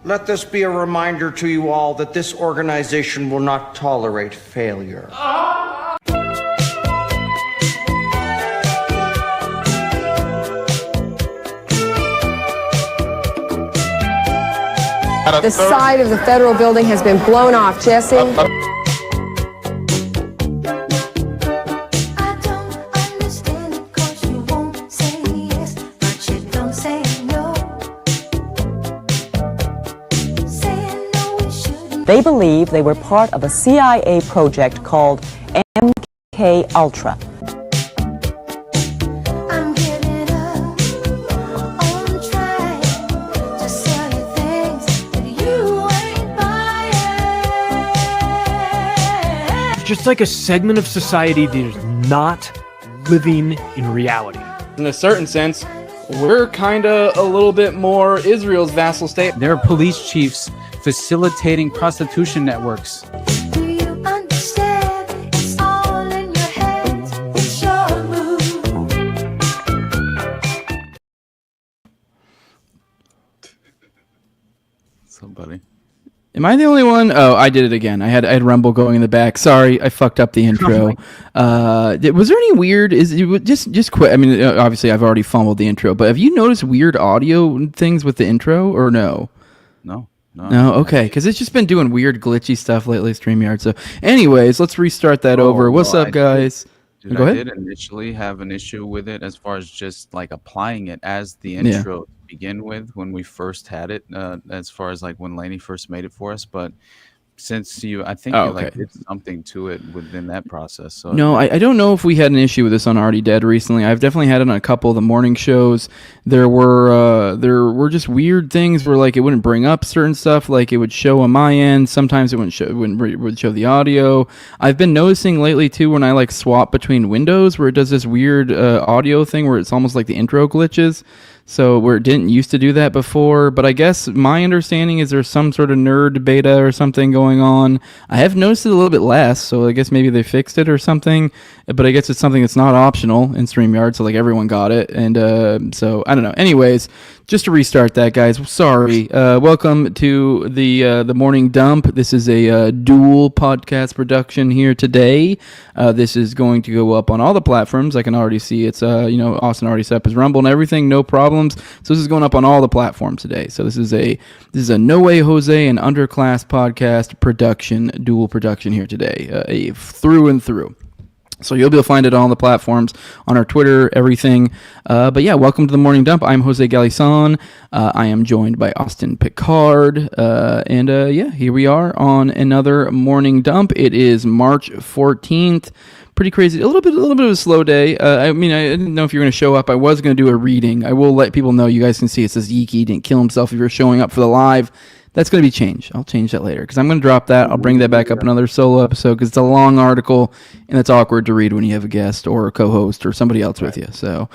Let this be a reminder to you all that this organization will not tolerate failure. The side of the federal building has been blown off, Jesse. They believe they were part of a CIA project called MK Ultra. Just like a segment of society that is not living in reality. In a certain sense, we're kind of a little bit more Israel's vassal state. There are police chiefs facilitating prostitution networks. Do you understand? It's all in your head. It's your move. Somebody. Am I the only one? Oh, I did it again. I had Rumble going in the back. Sorry, I fucked up the intro. Was there any weird? Just quit? I mean, obviously, I've already fumbled the intro, but have you noticed weird audio things with the intro or no? No. Okay, because it's just been doing weird, glitchy stuff lately, StreamYard. So, anyways, let's restart that over. What's up, guys? Go ahead. I did initially have an issue with it as far as just like applying it as the intro to begin with when we first had it, as far as like when Lainey first made it for us. But since I think you like did something to it within that process. So no, I don't know if we had an issue with this on Already Dead recently. I've definitely had it on a couple of the morning shows. There were just weird things where like it wouldn't bring up certain stuff, like it would show on my end. Sometimes it would show the audio. I've been noticing lately too when I like swap between windows where it does this weird audio thing where it's almost like the intro glitches. So where it didn't used to do that before, but I guess my understanding is there's some sort of nerd beta or something going on. I have noticed it a little bit less, so I guess maybe they fixed it or something, but I guess it's something that's not optional in StreamYard, so like everyone got it, and so I don't know. Anyways, just to restart that, guys, sorry. Welcome to the Morning Dump. This is a dual podcast production here today. This is going to go up on all the platforms. I can already see it's, Austin already set up his Rumble and everything, no problems. So this is going up on all the platforms today. So this is a No Way Jose and Underclass podcast production, dual production here today, a through and through. So you'll be able to find it on all the platforms, on our Twitter, everything. But yeah, welcome to the Morning Dump. I'm Jose Galison. I am joined by Austin Picard. And here we are on another Morning Dump. It is March 14th. Pretty crazy. A little bit of a slow day. I mean, I didn't know if you were going to show up. I was going to do a reading. I will let people know. You guys can see it says Yiki didn't kill himself if you're showing up for the live. That's going to be changed. I'll change that later because I'm going to drop that. I'll bring that back up another solo episode because it's a long article and it's awkward to read when you have a guest or a co-host or somebody else with you. So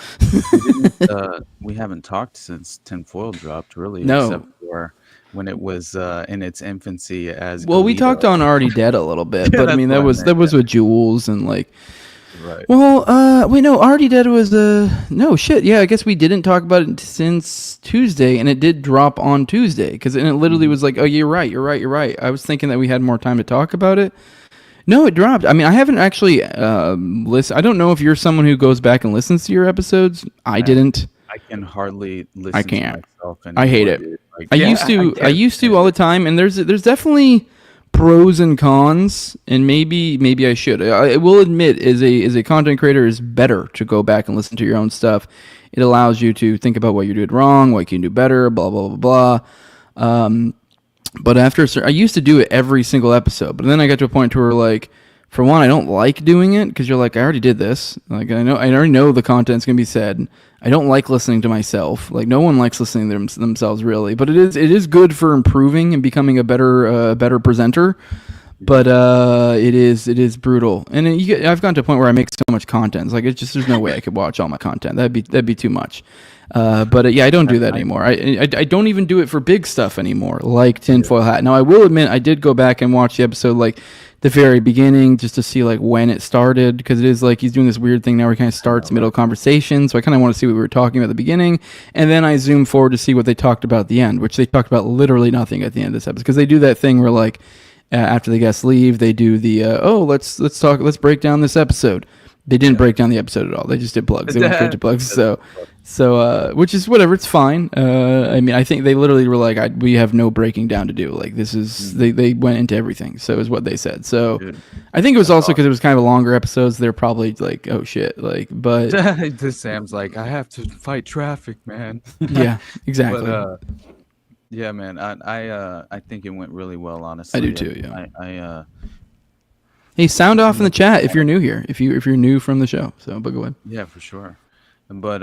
we haven't talked since Tinfoil dropped, really. No. Except for when it was in its infancy as well. We talked on Already Dead a little bit, but I mean that was with Jules and like. Right. Well, wait, no, Already Dead was no shit. Yeah, I guess we didn't talk about it since Tuesday, and it did drop on Tuesday because it literally was like, oh, you're right. I was thinking that we had more time to talk about it. No, it dropped. I mean, I haven't actually listened. I don't know if you're someone who goes back and listens to your episodes. I didn't. I can hardly listen. I can't. To myself anymore, I hate it. Like, I used to all the time, and there's definitely pros and cons, and maybe I should. I will admit, as a content creator, it's better to go back and listen to your own stuff. It allows you to think about what you did wrong, what you can do better, blah blah blah blah. But I used to do it every single episode, but then I got to a point where like, for one, I don't like doing it because you're like, I already did this. Like I already know the content's gonna be said. I don't like listening to myself. Like no one likes listening to themselves really, but it is good for improving and becoming a better presenter. But it is brutal, and I've gotten to a point where I make so much content. It's like there's no way I could watch all my content. That'd be too much. Yeah, I don't do that anymore. I don't even do it for big stuff anymore, like Tinfoil Hat. Now, I will admit, I did go back and watch the episode, like, the very beginning, just to see, like, when it started, because it is, like, he's doing this weird thing now where he kind of starts middle conversation, so I kind of want to see what we were talking about at the beginning, and then I zoom forward to see what they talked about at the end, which they talked about literally nothing at the end of this episode, because they do that thing where, like, after the guests leave, they do the, let's break down this episode. They didn't break down the episode at all. They just did plugs. They went straight to plugs. So, which is whatever. It's fine. I mean, I think they literally were like, we have no breaking down to do. Like, this is, they went into everything. So is what they said. So I think it was also because it was kind of a longer episodes. They're probably like, oh shit. Like, but Sam's like, I have to fight traffic, man. Yeah, exactly. But, yeah, man. I think it went really well, honestly. I do too. Yeah. I Hey, sound off in the chat if you're new here. If you're new from the show. So, but go ahead. Yeah, for sure. But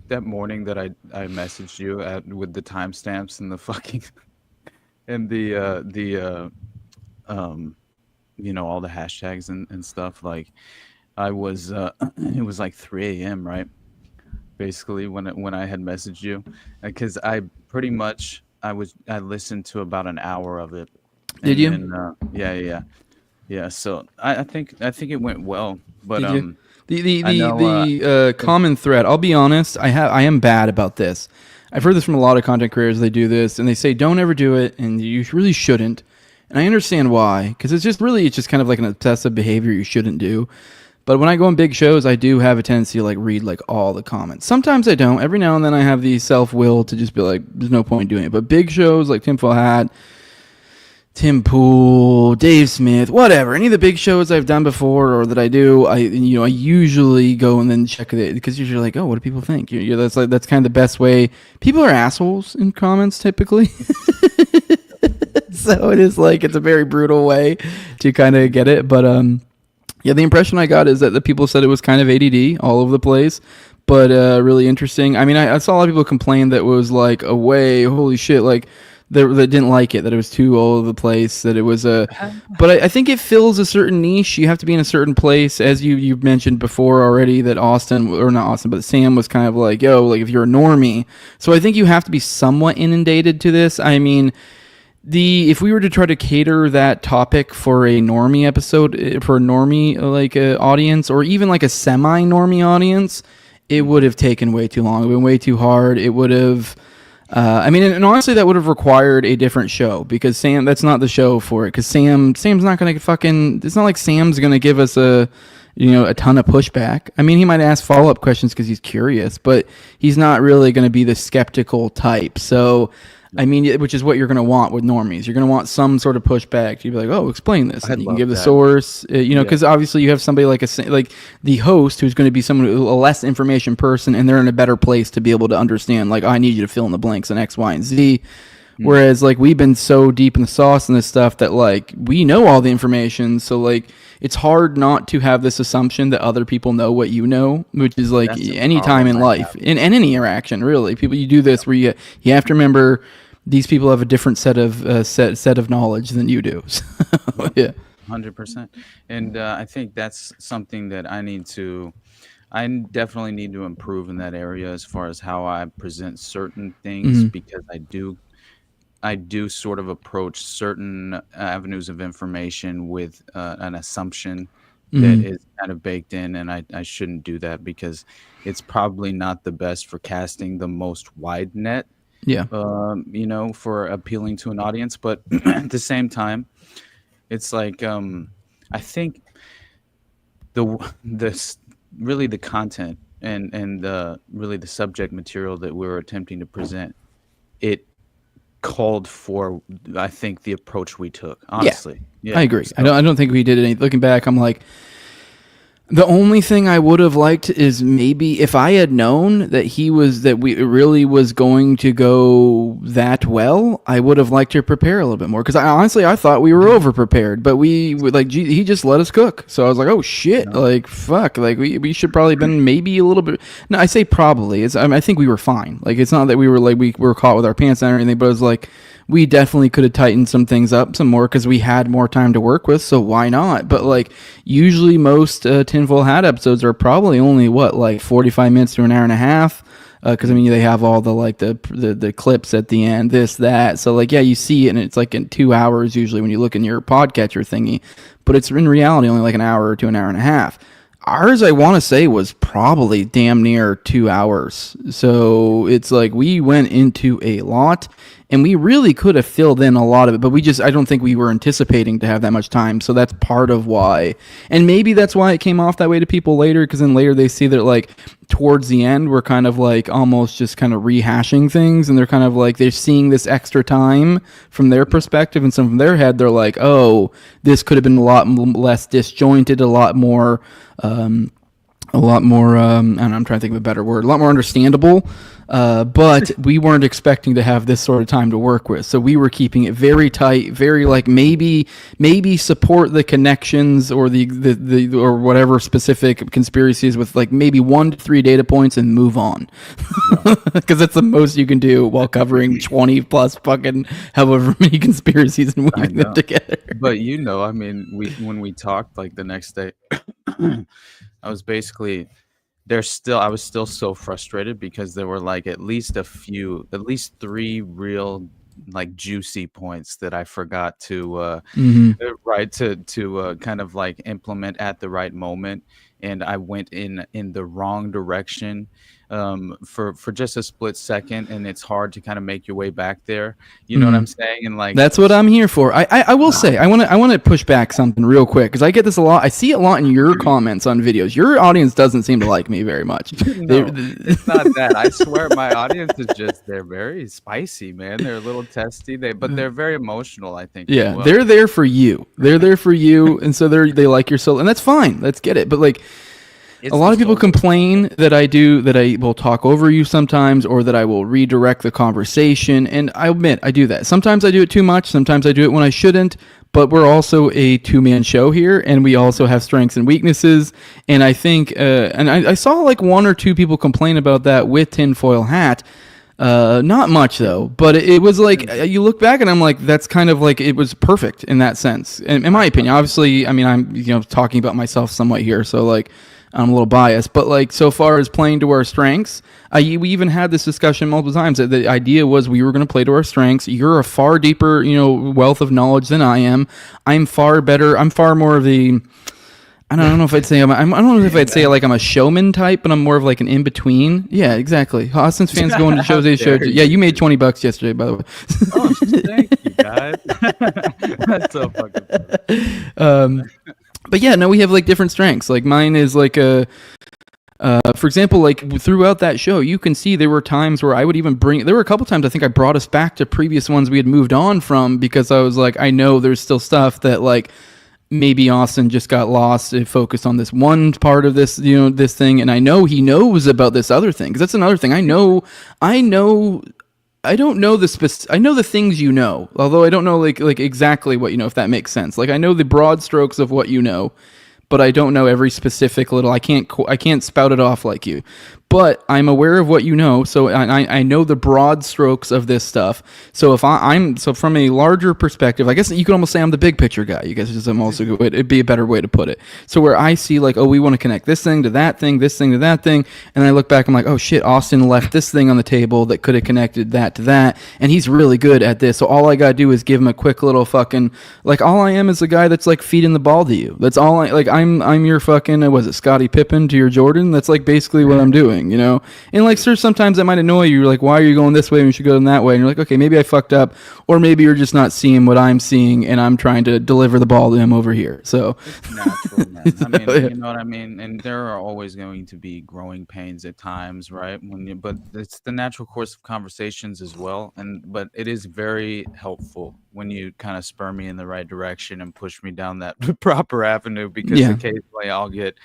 that morning that I messaged you with the timestamps and the fucking and the all the hashtags and stuff, like I was it was like 3 a.m. right, basically when I had messaged you, because I pretty much I listened to about an hour of it. Did you? Yeah. Yeah, so I think it went well, but the common thread. I'll be honest. I am bad about this. I've heard this from a lot of content creators. They do this and they say don't ever do it, and you really shouldn't. And I understand why, because it's just kind of like an obsessive behavior you shouldn't do. But when I go on big shows, I do have a tendency to like read like all the comments. Sometimes I don't. Every now and then I have the self-will to just be like, there's no point in doing it. But big shows like Tinfoil Hat, Tim Pool, Dave Smith, whatever, any of the big shows I've done before or that I do, I usually go and then check it, because usually like, oh, what do people think? That's kind of the best way. People are assholes in comments typically. So it is like, it's a very brutal way to kind of get it. But yeah, the impression I got is that the people said it was kind of ADD all over the place, but really interesting. I mean, I saw a lot of people complain that it was like, holy shit, like, that didn't like it, that it was too all over the place, that it was but I think it fills a certain niche. You have to be in a certain place, as you mentioned before already, that Sam was kind of like, yo, like if you're a normie. So I think you have to be somewhat inundated to this. I mean, if we were to try to cater that topic for a normie episode, for a normie like audience, or even like a semi-normie audience, it would have taken way too long. It would have been way too hard. It would have... and honestly, that would have required a different show, because Sam, that's not the show for it. Because Sam's not going to it's not like Sam's going to give us a ton of pushback. I mean, he might ask follow-up questions because he's curious, but he's not really going to be the skeptical type. So, I mean, which is what you're going to want with normies. You're going to want some sort of pushback. You'd be like, oh, explain this. And you can give the source, because obviously you have somebody like the host who's going to be someone a less information person, and they're in a better place to be able to understand, like, I need you to fill in the blanks on X, Y, and Z. Whereas, like, we've been so deep in the sauce in this stuff that, like, we know all the information. So, like, it's hard not to have this assumption that other people know what you know, which is, like, any time in life, in any interaction, really. You do this where you have to remember these people have a different set of knowledge than you do. So, yeah. 100%. And I think that's something that I definitely need to improve in that area, as far as how I present certain things, because I do sort of approach certain avenues of information with an assumption that is kind of baked in, and I shouldn't do that, because it's probably not the best for casting the most wide net, for appealing to an audience. But at the same time, it's like, I think really the content and really the subject material that we're attempting to present, it called for, I think, the approach we took, honestly. Yeah, I agree. So, I don't think we did any. Looking back, I'm like, the only thing I would have liked is maybe if I had known that we really was going to go that well, I would have liked to prepare a little bit more. Because I thought we were over prepared, but he just let us cook. So I was like, oh shit, like fuck, like we should probably been maybe a little bit. No, I say probably. I think we were fine. Like, it's not that we were caught with our pants down or anything, but it was like, we definitely could have tightened some things up some more because we had more time to work with, so why not? But like, usually most Tinfoil Hat episodes are probably only like 45 minutes to an hour and a half. Because I mean, they have all the like the clips at the end, this, that. So like, yeah, you see it, and it's like in 2 hours usually when you look in your podcatcher thingy, but it's in reality only like an hour to an hour and a half. Ours, I want to say, was probably damn near 2 hours. So it's like we went into a lot, and we really could have filled in a lot of it, but I don't think we were anticipating to have that much time. So that's part of why. And maybe that's why it came off that way to people later, because then later they see that like towards the end, we're kind of like almost just kind of rehashing things, and they're kind of like they're seeing this extra time from their perspective, and some from their head, they're like, oh, this could have been a lot less disjointed, a lot more, and I'm trying to think of a better word, a lot more understandable. But we weren't expecting to have this sort of time to work with. So we were keeping it very tight, very like maybe support the connections or the or whatever specific conspiracies with like maybe 1 to 3 data points and move on. Because that's the most you can do while covering 20 plus fucking however many conspiracies and weaving them together. But I mean, when we talked like the next day, I was still so frustrated because there were like at least 3 real like juicy points that I forgot to kind of like implement at the right moment, and I went in the wrong direction for just a split second, and it's hard to kind of make your way back there. You know what I'm saying? And like that's what I'm here for. I will say I want to push back something real quick, because I get this a lot. I see it a lot in your comments on videos. Your audience doesn't seem to like me very much. No, it's not that. I swear my audience is just, they're very spicy, man. They're a little testy, but they're very emotional, I think. Yeah, as well. they're there for you. They're there for you, and so they like your soul, and that's fine. Let's get it. But like, a lot of people complain that I will talk over you sometimes, or that I will redirect the conversation, and I admit I do that. Sometimes I do it too much. Sometimes I do it when I shouldn't. But we're also a 2-man show here, and we also have strengths and weaknesses. And I think, and I saw like 1 or 2 people complain about that with Tinfoil Hat. Not much though, but it was like, you look back and I'm like, that's kind of like, it was perfect in that sense. In my opinion, obviously, I mean, I'm talking about myself somewhat here, so like, I'm a little biased, but like, so far as playing to our strengths, we even had this discussion multiple times. That the idea was we were going to play to our strengths. You're a far deeper, wealth of knowledge than I am. I'm far better. I'm far more of the, I don't know if I'd say I don't know if I'd say like I'm a showman type, but I'm more of like an in between. Yeah, exactly. Austin's fans going to shows they showed. Yeah, you made $20 yesterday, by the way. Oh, thank you, guys. That's so fucking funny. But yeah, no, we have like different strengths. Like mine is like for example, like throughout that show, you can see there were times where I would even there were a couple times I think I brought us back to previous ones we had moved on from, because I was like, I know there's still stuff that like maybe Austin just got lost and focused on this one part of this, this thing. And I know he knows about this other thing, because that's another thing. I don't know I know the things although I don't know like exactly what if that makes sense. Like I know the broad strokes of what but I don't know every specific little. I can't spout it off like you. But I'm aware of what so I know the broad strokes of this stuff. So if I'm from a larger perspective, I guess you could almost say I'm the big picture guy. You guys, I'm also good. It'd be a better way to put it. So where I see like, oh, we want to connect this thing to that thing, this thing to that thing, and I look back, I'm like, oh shit, Austin left this thing on the table that could have connected that to that, and he's really good at this. So all I gotta do is give him a quick little fucking like. All I am is the guy that's like feeding the ball to you. That's all I like. I'm your fucking was it Scottie Pippen to your Jordan? That's like basically what I'm doing. And like, sir, sometimes that might annoy you. You're like, why are you going this way when you should go in that way? And you're like, okay, maybe I fucked up, or maybe you're just not seeing what I'm seeing, and I'm trying to deliver the ball to him over here. So it's natural, man. I mean, you know what I mean? And there are always going to be growing pains at times, right? But it's the natural course of conversations as well. But it is very helpful when you kind of spur me in the right direction and push me down that proper avenue, because occasionally I'll get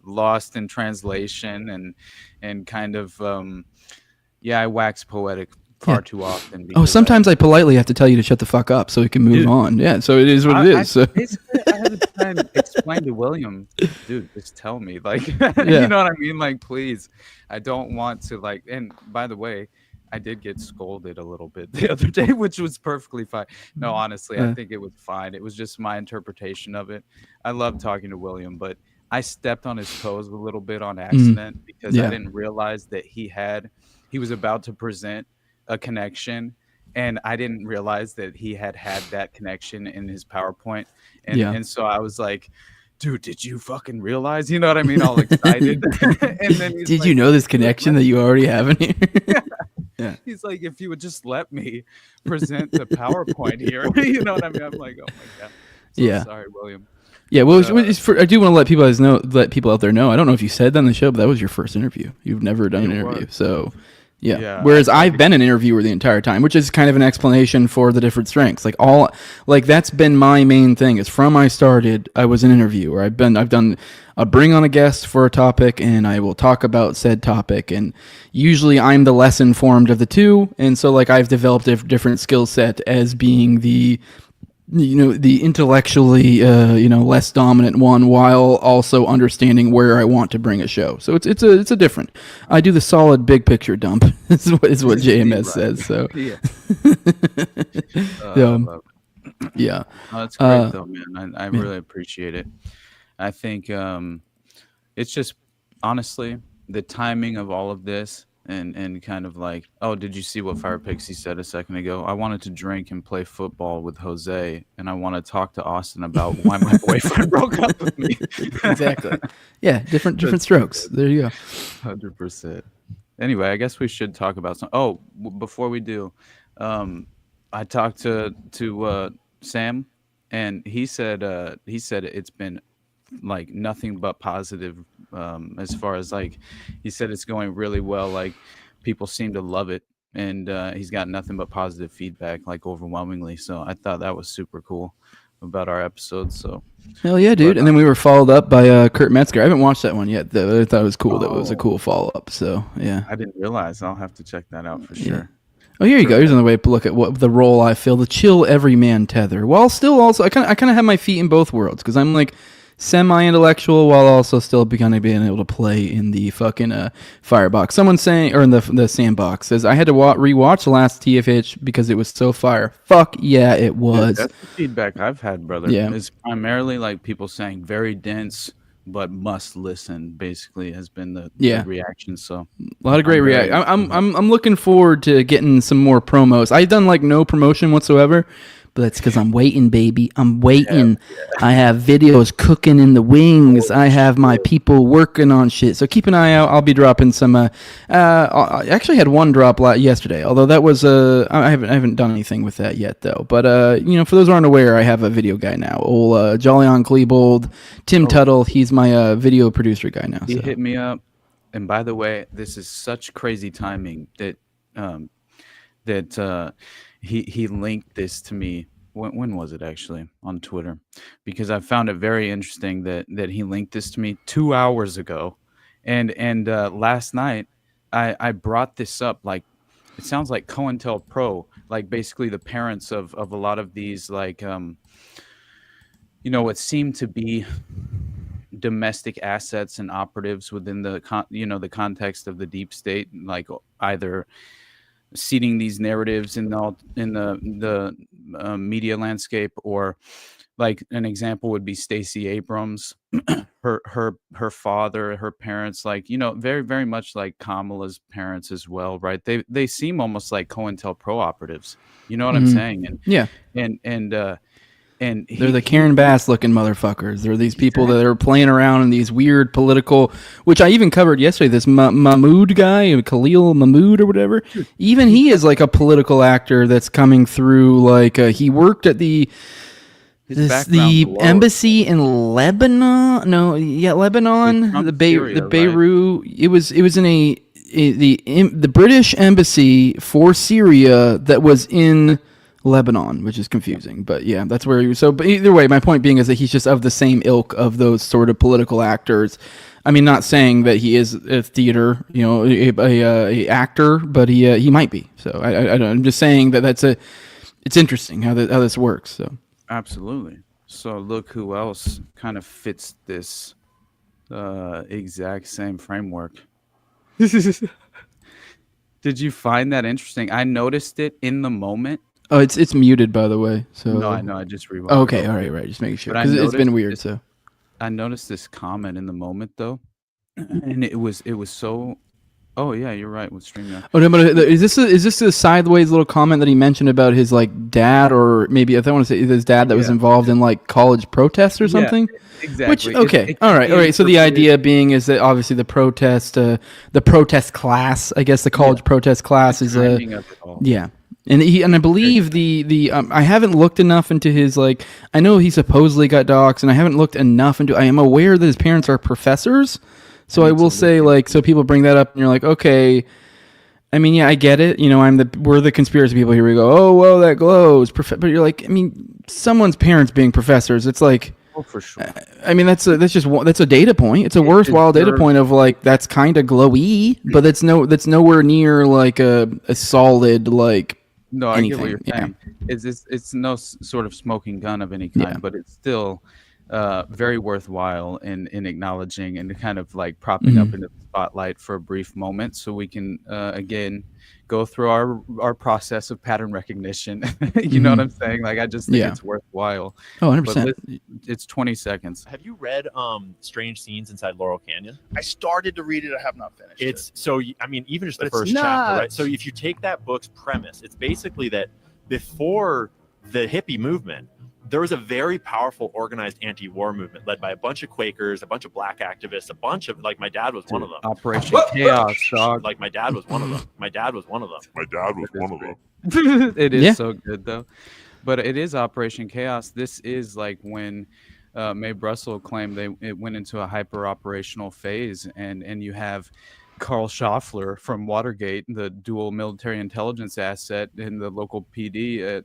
lost in translation and kind of I wax poetic far too often. Sometimes I politely have to tell you to shut the fuck up so we can move on. Yeah, so it is what it is. Basically, I had to try and explain to William, dude, just tell me, like, you know what I mean? Like, please, I don't want to, like, and by the way, I did get scolded a little bit the other day, which was perfectly fine. No, honestly, I think it was fine. It was just my interpretation of it. I love talking to William, but I stepped on his toes a little bit on accident because I didn't realize that he was about to present a connection, and I didn't realize that he had that connection in his PowerPoint, and so I was like, dude, did you fucking realize? You know what I mean? All excited. And then Did you know this connection that you already have in here? Yeah. He's like, if you would just let me present the PowerPoint here, you know what I mean? I'm like, oh my god. So sorry, William. Yeah, well, I do want to let people out there know. I don't know if you said that on the show, but that was your first interview. You've never done an interview, so yeah. Whereas I've been an interviewer the entire time, which is kind of an explanation for the different strengths. That's been my main thing. Is from I started, I was an interviewer. I've done a bring on a guest for a topic, and I will talk about said topic. And usually, I'm the less informed of the two, and so I've developed a different skill set as being the intellectually, less dominant one, while also understanding where I want to bring a show. So it's a different. I do the solid big picture dump. is what JMS says. So yeah. Oh, that's great though, man. I really appreciate it. I think it's just honestly the timing of all of this. And kind of did you see what Fire Pixie said a second ago? I wanted to drink and play football with Jose, and I want to talk to Austin about why my boyfriend broke up with me. Exactly. Yeah, different strokes. There you go. 100%. Anyway, I guess we should talk about some. Oh, before we do, I talked to Sam, and he said it's been nothing but positive, as far as he said it's going really well. People seem to love it, and he's got nothing but positive feedback, overwhelmingly. So I thought that was super cool about our episodes. So hell yeah, dude. And then we were followed up by Kurt Metzger. I haven't watched that one yet, though. I thought it was cool. That was a cool follow-up. So yeah, I didn't realize. I'll have to check that out for sure. Oh, here you go. Here's another way to look at what the role I fill: the chill everyman tether, while still also I kind of have my feet in both worlds, because I'm semi-intellectual while also still being able to play in the fucking firebox. Someone saying, or in the sandbox, says I had to rewatch the last TFH because it was so fire. Fuck yeah, it was. That's the feedback I've had, brother. Yeah, it's primarily people saying very dense but must listen. Basically, has been the reaction. So a lot of great reaction. I'm looking forward to getting some more promos. I've done no promotion whatsoever. But that's because I'm waiting, baby. I'm waiting. Yeah. I have videos cooking in the wings. I have my people working on shit. So keep an eye out. I'll be dropping some. I actually had one drop yesterday, although that was I haven't done anything with that yet, though. But for those who aren't aware, I have a video guy now. Old Jolyon Klebold, Tim Tuttle. He's my video producer guy now. He hit me up, and by the way, this is such crazy timing that he linked this to me. When was it actually? On Twitter, because I found it very interesting that he linked this to me 2 hours ago, and last night I brought this up. It sounds like COINTELPRO, basically the parents of a lot of these what seem to be domestic assets and operatives within the the context of the deep state, either seeding these narratives in the media landscape, or an example would be Stacey Abrams, her father, her parents, very very much like Kamala's parents as well, right? They seem almost like COINTELPRO operatives, you know what I'm saying? And yeah, and they're the Karen Bass looking motherfuckers. They're these people that are playing around in these weird political, which I even covered yesterday, this Mahmoud guy, Khalil Mahmoud or whatever. Even he is a political actor that's coming through. He worked at the embassy in Lebanon. Lebanon, the Beirut. Right? It was in the British embassy for Syria that was in Lebanon, which is confusing, but yeah, that's where he was. So, but either way, my point being is that he's just of the same ilk of those sort of political actors. I mean, not saying that he is a theater, a actor, but he might be. So I'm just saying that it's interesting how this works. So absolutely. So look who else kind of fits this exact same framework. Did you find that interesting? I noticed it in the moment. Oh, it's muted, by the way. So no, I know. I just rewound. Okay, all right, just making sure, because it's been weird. So I noticed this comment in the moment though, and it was so. Oh yeah, you're right with StreamYard. Oh no, but is this a sideways little comment that he mentioned about his like dad, or maybe I want to say his dad that was involved in like college protests or something? Yeah, exactly. Which all right. So the idea being is that obviously the protest class, I guess the college protest class is timing of it all. yeah. And I believe the I haven't looked enough into his like, I know he supposedly got doxxed, and I haven't looked enough into. I am aware that his parents are professors, so I will say like, so people bring that up and you're like, okay, I mean, yeah, I get it. You know, we're the conspiracy people here. We go, oh well, that glows, but you're like, I mean, someone's parents being professors, it's like. Oh, for sure. I mean, that's a data point. It's a worthwhile data point of like, that's kind of glowy, but that's nowhere near like a solid like. No, I get what you're anything, saying. It's no sort of smoking gun of any kind, but it's still very worthwhile in acknowledging and kind of like propping up into the spotlight for a brief moment, so we can again go through our process of pattern recognition. You know what I'm saying? Like, I just think it's worthwhile. Oh, 100%. It's 20 seconds. Have you read Strange Scenes Inside Laurel Canyon? I started to read it. I have not finished it. So, I mean, even just the But first it's chapter, right? nuts. So if you take that book's premise, it's basically that before the hippie movement, there was a very powerful organized anti-war movement led by a bunch of Quakers, a bunch of black activists, a bunch of, like, my dad was one of them. Operation Chaos, dog. Like, my dad was one of them. My dad was one of them. It is Yeah. so good though, but it is Operation Chaos. This is like when Mae Brussel claimed it went into a hyper operational phase, and you have Carl Schaffler from Watergate, the dual military intelligence asset in the local PD,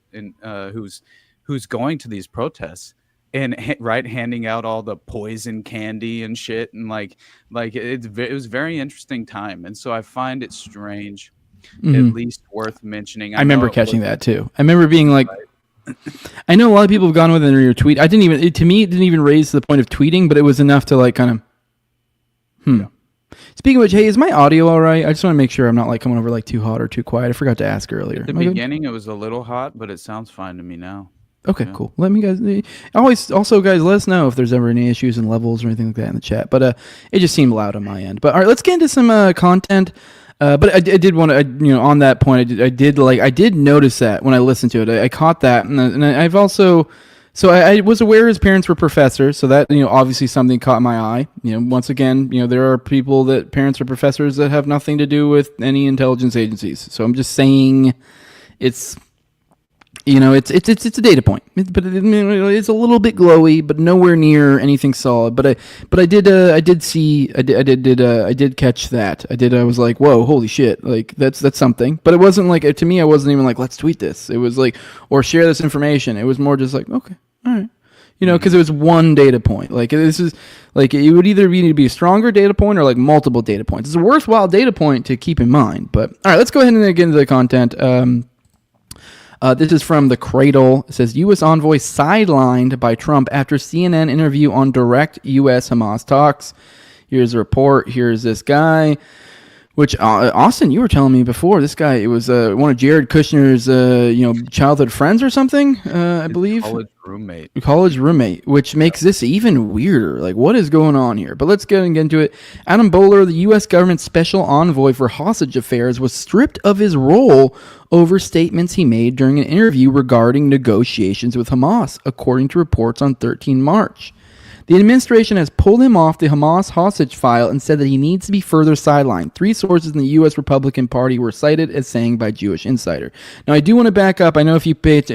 who's going to these protests and handing out all the poison candy and shit, and like it was a very interesting time, and so I find it strange. At least worth mentioning. I remember catching that too. I remember being like, I know a lot of people have gone with it in your tweet. To me, it didn't even raise to the point of tweeting, but it was enough to like kind of, Speaking of which, hey, is my audio all right? I just want to make sure I'm not like coming over like too hot or too quiet. I forgot to ask earlier. At the beginning, it was a little hot, but it sounds fine to me now. Okay, cool. Let me guys. Also, guys, let us know if there's ever any issues in levels or anything like that in the chat. But it just seemed loud on my end. But all right, let's get into some content. But I did want to, on that point, I did notice that when I listened to it, I caught that, and I've also, so I was aware his parents were professors, so that, obviously something caught my eye. Once again, there are people that parents are professors that have nothing to do with any intelligence agencies. So I'm just saying, it's a data point, but it's a little bit glowy, but nowhere near anything solid. But I did catch that. I was like, whoa, holy shit, like that's something. But it wasn't like, to me, I wasn't even like, let's tweet this. It was like, or share this information. It was more just like, okay, all right, because it was one data point. Like, this is like, it would either need to be a stronger data point or like multiple data points. It's a worthwhile data point to keep in mind. But all right, let's go ahead and get into the content. This is from The Cradle. It says, U.S. envoy sidelined by Trump after CNN interview on direct U.S.-Hamas talks. Here's a report. Here's this guy. Which, Austin, you were telling me before, this guy, it was one of Jared Kushner's, childhood friends or something, I believe. College roommate, which makes this even weirder. Like, what is going on here? But let's get into it. Adam Bowler, the U.S. government's special envoy for hostage affairs, was stripped of his role over statements he made during an interview regarding negotiations with Hamas, according to reports on 13 March. The administration has pulled him off the Hamas hostage file and said that he needs to be further sidelined. 3 sources in the U.S. Republican Party were cited as saying by Jewish Insider. Now, I do want to back up. I know if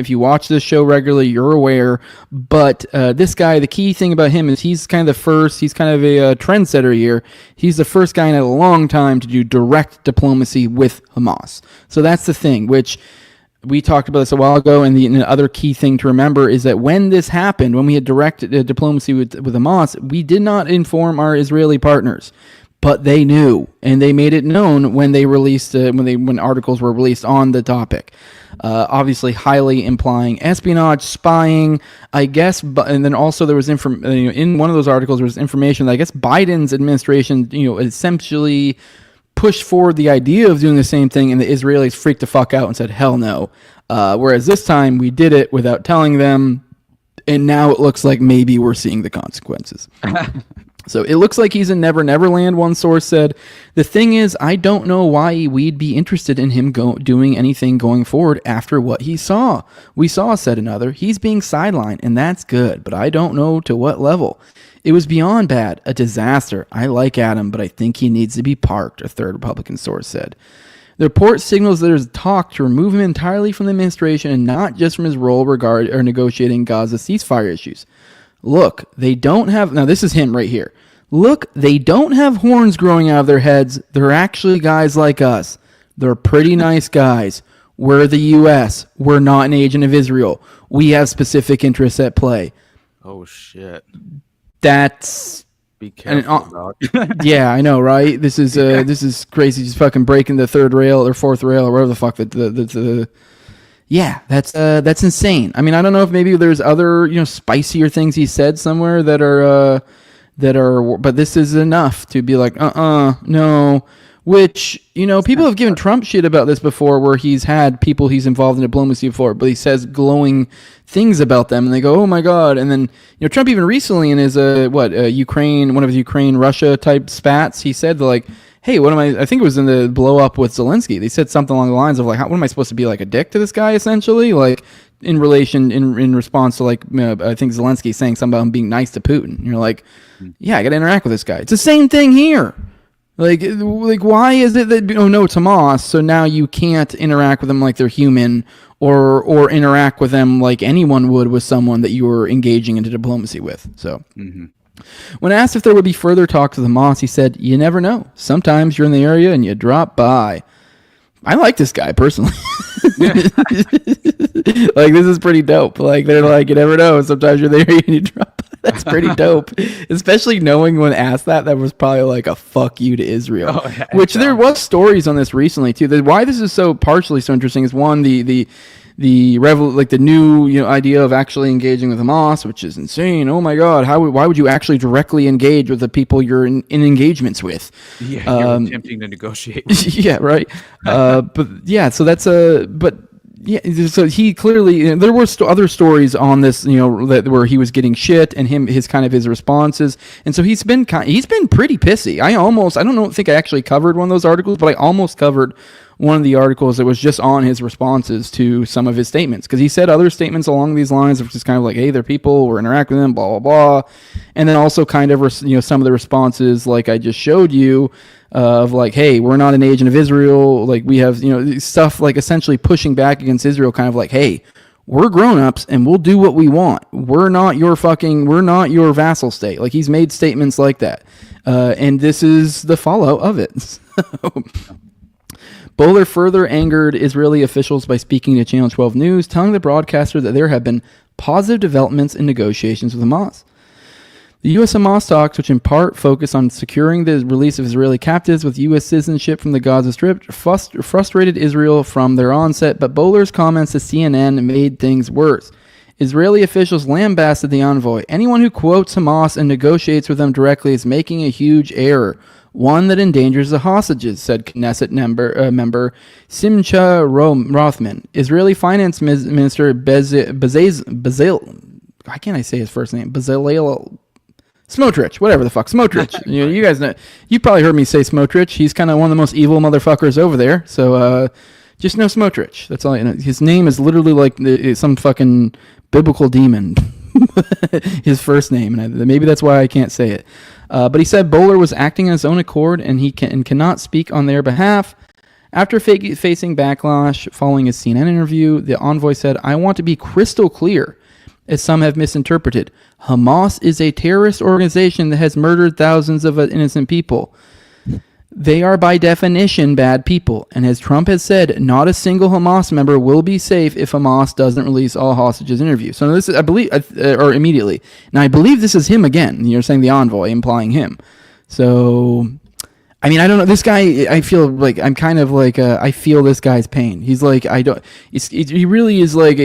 you watch this show regularly, you're aware. But this guy, the key thing about him is he's kind of the first. He's kind of a trendsetter here. He's the first guy in a long time to do direct diplomacy with Hamas. So that's the thing, which we talked about this a while ago, and the other key thing to remember is that when this happened, when we had direct diplomacy with Hamas, we did not inform our Israeli partners, but they knew, and they made it known when they released when articles were released on the topic. Obviously, highly implying espionage, spying, I guess, and then also there was in one of those articles there was information that I guess Biden's administration, essentially pushed forward the idea of doing the same thing, and the Israelis freaked the fuck out and said, hell no. Whereas this time, we did it without telling them, And now it looks like maybe we're seeing the consequences. So it looks like he's in Never Never Land, one source said. The thing is, I don't know why we'd be interested in him doing anything going forward after what he saw. We saw, said another. He's being sidelined, and that's good, but I don't know to what level. It was beyond bad, a disaster. I like Adam, but I think he needs to be parked, a third Republican source said. The report signals there's talk to remove him entirely from the administration and not just from his role negotiating Gaza ceasefire issues. Look, they don't have... Now, this is him right here. Look, they don't have horns growing out of their heads. They're actually guys like us. They're pretty nice guys. We're the U.S. We're not an agent of Israel. We have specific interests at play. Oh, shit. That's... Be careful, dog. Yeah, I know, right? This is crazy. Just fucking breaking the third rail or fourth rail or whatever the fuck yeah, that's insane. I mean, I don't know if maybe there's other, spicier things he said somewhere that are, but this is enough to be like, no. Which, people have given Trump shit about this before, where he's had people he's involved in diplomacy before, but he says glowing things about them, and they go, oh my god. And then, Trump even recently in his, Ukraine, one of his Ukraine-Russia type spats, he said like, hey, I think it was in the blow up with Zelensky. They said something along the lines of like, what am I supposed to be, like a dick to this guy, essentially? Like, in response to like, I think Zelensky saying something about him being nice to Putin. And you're like, yeah, I got to interact with this guy. It's the same thing here. Like, why is it that, no, it's Hamas, so now you can't interact with them like they're human or interact with them like anyone would with someone that you were engaging into diplomacy with. So, When asked if there would be further talks with Hamas, he said, you never know. Sometimes you're in the area and you drop by. I like this guy personally. Like, this is pretty dope. Like, they're like, you never know. Sometimes you're there and you drop by. That's pretty dope. Especially knowing when asked that was probably like a fuck you to Israel. Oh, yeah, which there was stories on this recently too. Why this is so partially so interesting is one, the new idea of actually engaging with Hamas, which is insane. Oh my God, why would you actually directly engage with the people you're in engagements with? Yeah, you're attempting to negotiate. Yeah, right. But yeah, so that's yeah, so he clearly there were other stories on this, where he was getting shit and his responses, and so he's been pretty pissy. I don't think I actually covered one of those articles, but I almost covered one of the articles that was just on his responses to some of his statements, because he said other statements along these lines, which is kind of like, hey, they're people, we're interacting with them, blah blah blah, and then also kind of some of the responses like I just showed you. Of like, hey, we're not an agent of Israel. Like, we have, stuff like essentially pushing back against Israel, kind of like, hey, we're grown-ups and we'll do what we want. We're not your vassal state. Like, he's made statements like that. And this is the fallout of it. Bowler further angered Israeli officials by speaking to Channel 12 News, telling the broadcaster that there have been positive developments in negotiations with Hamas. The U.S.-Hamas talks, which in part focus on securing the release of Israeli captives with U.S. citizenship from the Gaza Strip, frustrated Israel from their onset, but Bowler's comments to CNN made things worse. Israeli officials lambasted the envoy. Anyone who quotes Hamas and negotiates with them directly is making a huge error, one that endangers the hostages, said Knesset member Simcha Rothman. Israeli Finance Minister Bezalel, why can't I say his first name? Bezalel Smotrich, whatever the fuck, Smotrich. You guys know, you probably heard me say Smotrich. He's kind of one of the most evil motherfuckers over there. So just know Smotrich. That's all I know. His name is literally like some fucking biblical demon. His first name, and maybe that's why I can't say it. But he said Bowler was acting on his own accord, and he cannot speak on their behalf. After facing backlash following his CNN interview, the envoy said, "I want to be crystal clear, as some have misinterpreted. Hamas is a terrorist organization that has murdered thousands of innocent people. They are by definition bad people, and as Trump has said, not a single Hamas member will be safe if Hamas doesn't release all hostages interview." So this is, I believe, or immediately. Now I believe this is him again. You're saying the envoy, implying him. So, I mean, I don't know. This guy, I feel like I'm kind of like I feel this guy's pain. He's like, he really is like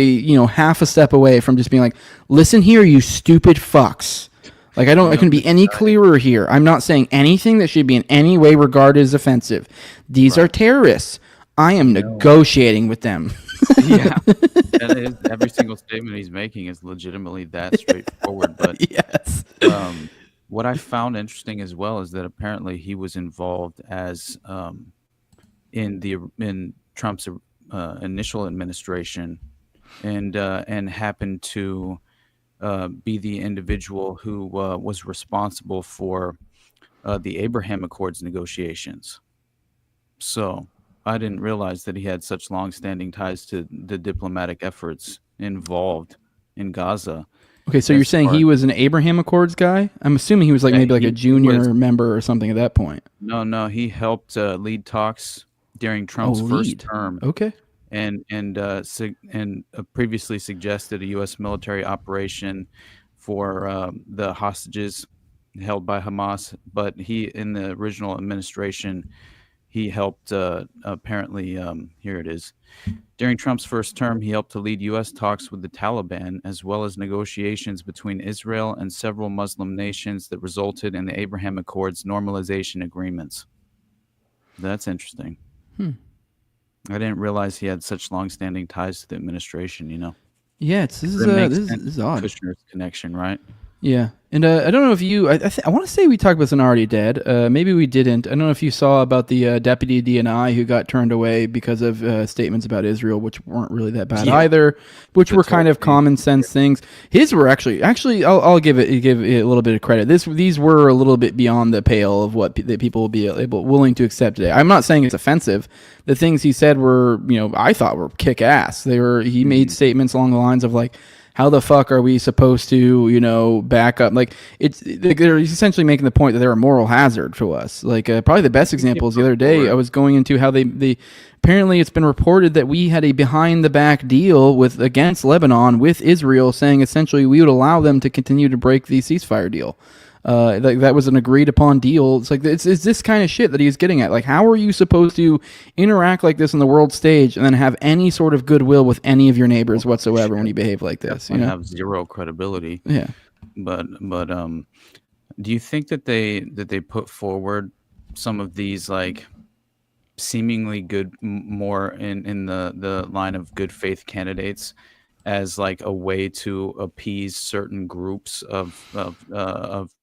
half a step away from just being like, listen here, you stupid fucks. Like, I couldn't be any clearer here. I'm not saying anything that should be in any way regarded as offensive. These are terrorists. I am negotiating with them. Yeah, and every single statement he's making is legitimately that straightforward. But Yes. what I found interesting as well is that apparently he was involved in Trump's initial administration, and happened to be the individual who was responsible for the Abraham Accords negotiations. So I didn't realize that he had such long-standing ties to the diplomatic efforts involved in Gaza. Okay, so you're As saying far- he was an Abraham Accords guy? I'm assuming he was like Yeah, maybe like he a junior was- member or something at that point. No, he helped lead talks during Trump's first lead. term, Okay. and previously suggested a U.S. military operation for the hostages held by Hamas. But he, in the original administration, he helped apparently. Here it is. During Trump's first term, he helped to lead U.S. talks with the Taliban, as well as negotiations between Israel and several Muslim nations that resulted in the Abraham Accords normalization agreements. That's interesting. I didn't realize he had such long-standing ties to the administration. Yeah, this It makes is sense, this is odd. Kushner's connection, right? Yeah, and I don't know if you. I want to say we talked about this in Already Dead. Maybe we didn't. I don't know if you saw about the deputy DNI who got turned away because of statements about Israel, which weren't really that bad either, which were kind of common sense things. His were actually. I'll give it a little bit of credit. These were a little bit beyond the pale of what that people will be willing to accept today. I'm not saying it's offensive. The things he said were, I thought were kick ass. He made statements along the lines of like, how the fuck are we supposed to, back up? Like, they're essentially making the point that they're a moral hazard to us. Like, probably the best example is the other day I was going into how they apparently it's been reported that we had a behind the back deal against Lebanon with Israel, saying essentially we would allow them to continue to break the ceasefire deal. That was an agreed upon deal. It's like it's this kind of shit that he's getting at. Like, how are you supposed to interact like this on the world stage and then have any sort of goodwill with any of your neighbors whatsoever when you behave like this? You have zero credibility. Yeah. But do you think that they put forward some of these like seemingly good, more in the line of good faith candidates, as like a way to appease certain groups of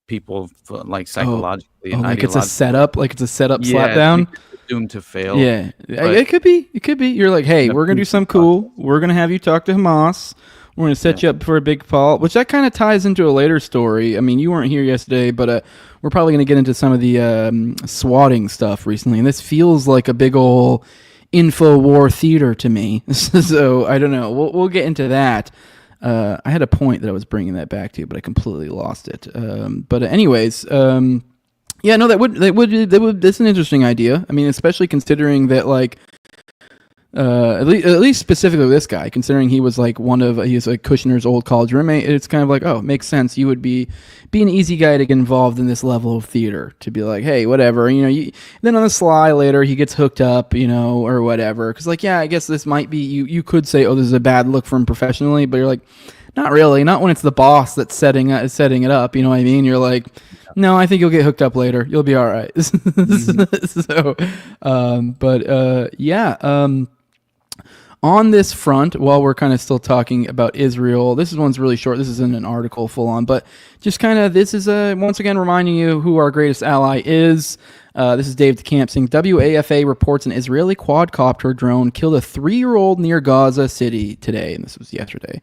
people, like psychologically and like it's a setup, slap I down, think it's doomed to fail. Yeah, But it could be. You're like, hey, we're gonna do something cool. We're gonna have you talk to Hamas. We're gonna set you up for a big fall, which that kind of ties into a later story. I mean, you weren't here yesterday, but we're probably gonna get into some of the swatting stuff recently, and this feels like a big ole InfoWar theater to me. So I don't know. We'll get into that. I had a point that I was bringing that back to, but I completely lost it. But anyways, yeah, no, that would that's an interesting idea. I mean, especially considering that like at least specifically this guy, considering he was like he's like Kushner's old college roommate, it's kind of like, oh, it makes sense. You would be an easy guy to get involved in this level of theater, to be like, hey, whatever, then on the sly later he gets hooked up, or whatever. Because like, yeah, I guess this might be, you could say, oh, this is a bad look for him professionally, but you're like, not really, not when it's the boss that's setting it up. You know what I mean? You're like, no, I think you'll get hooked up later. You'll be all right. So, yeah. On this front, while we're kind of still talking about Israel, this one's really short. This isn't an article full on, but just kind of, this is once again reminding you who our greatest ally is. This is Dave DeCamp saying, WAFA reports an Israeli quadcopter drone killed a 3-year-old near Gaza City today, and this was yesterday.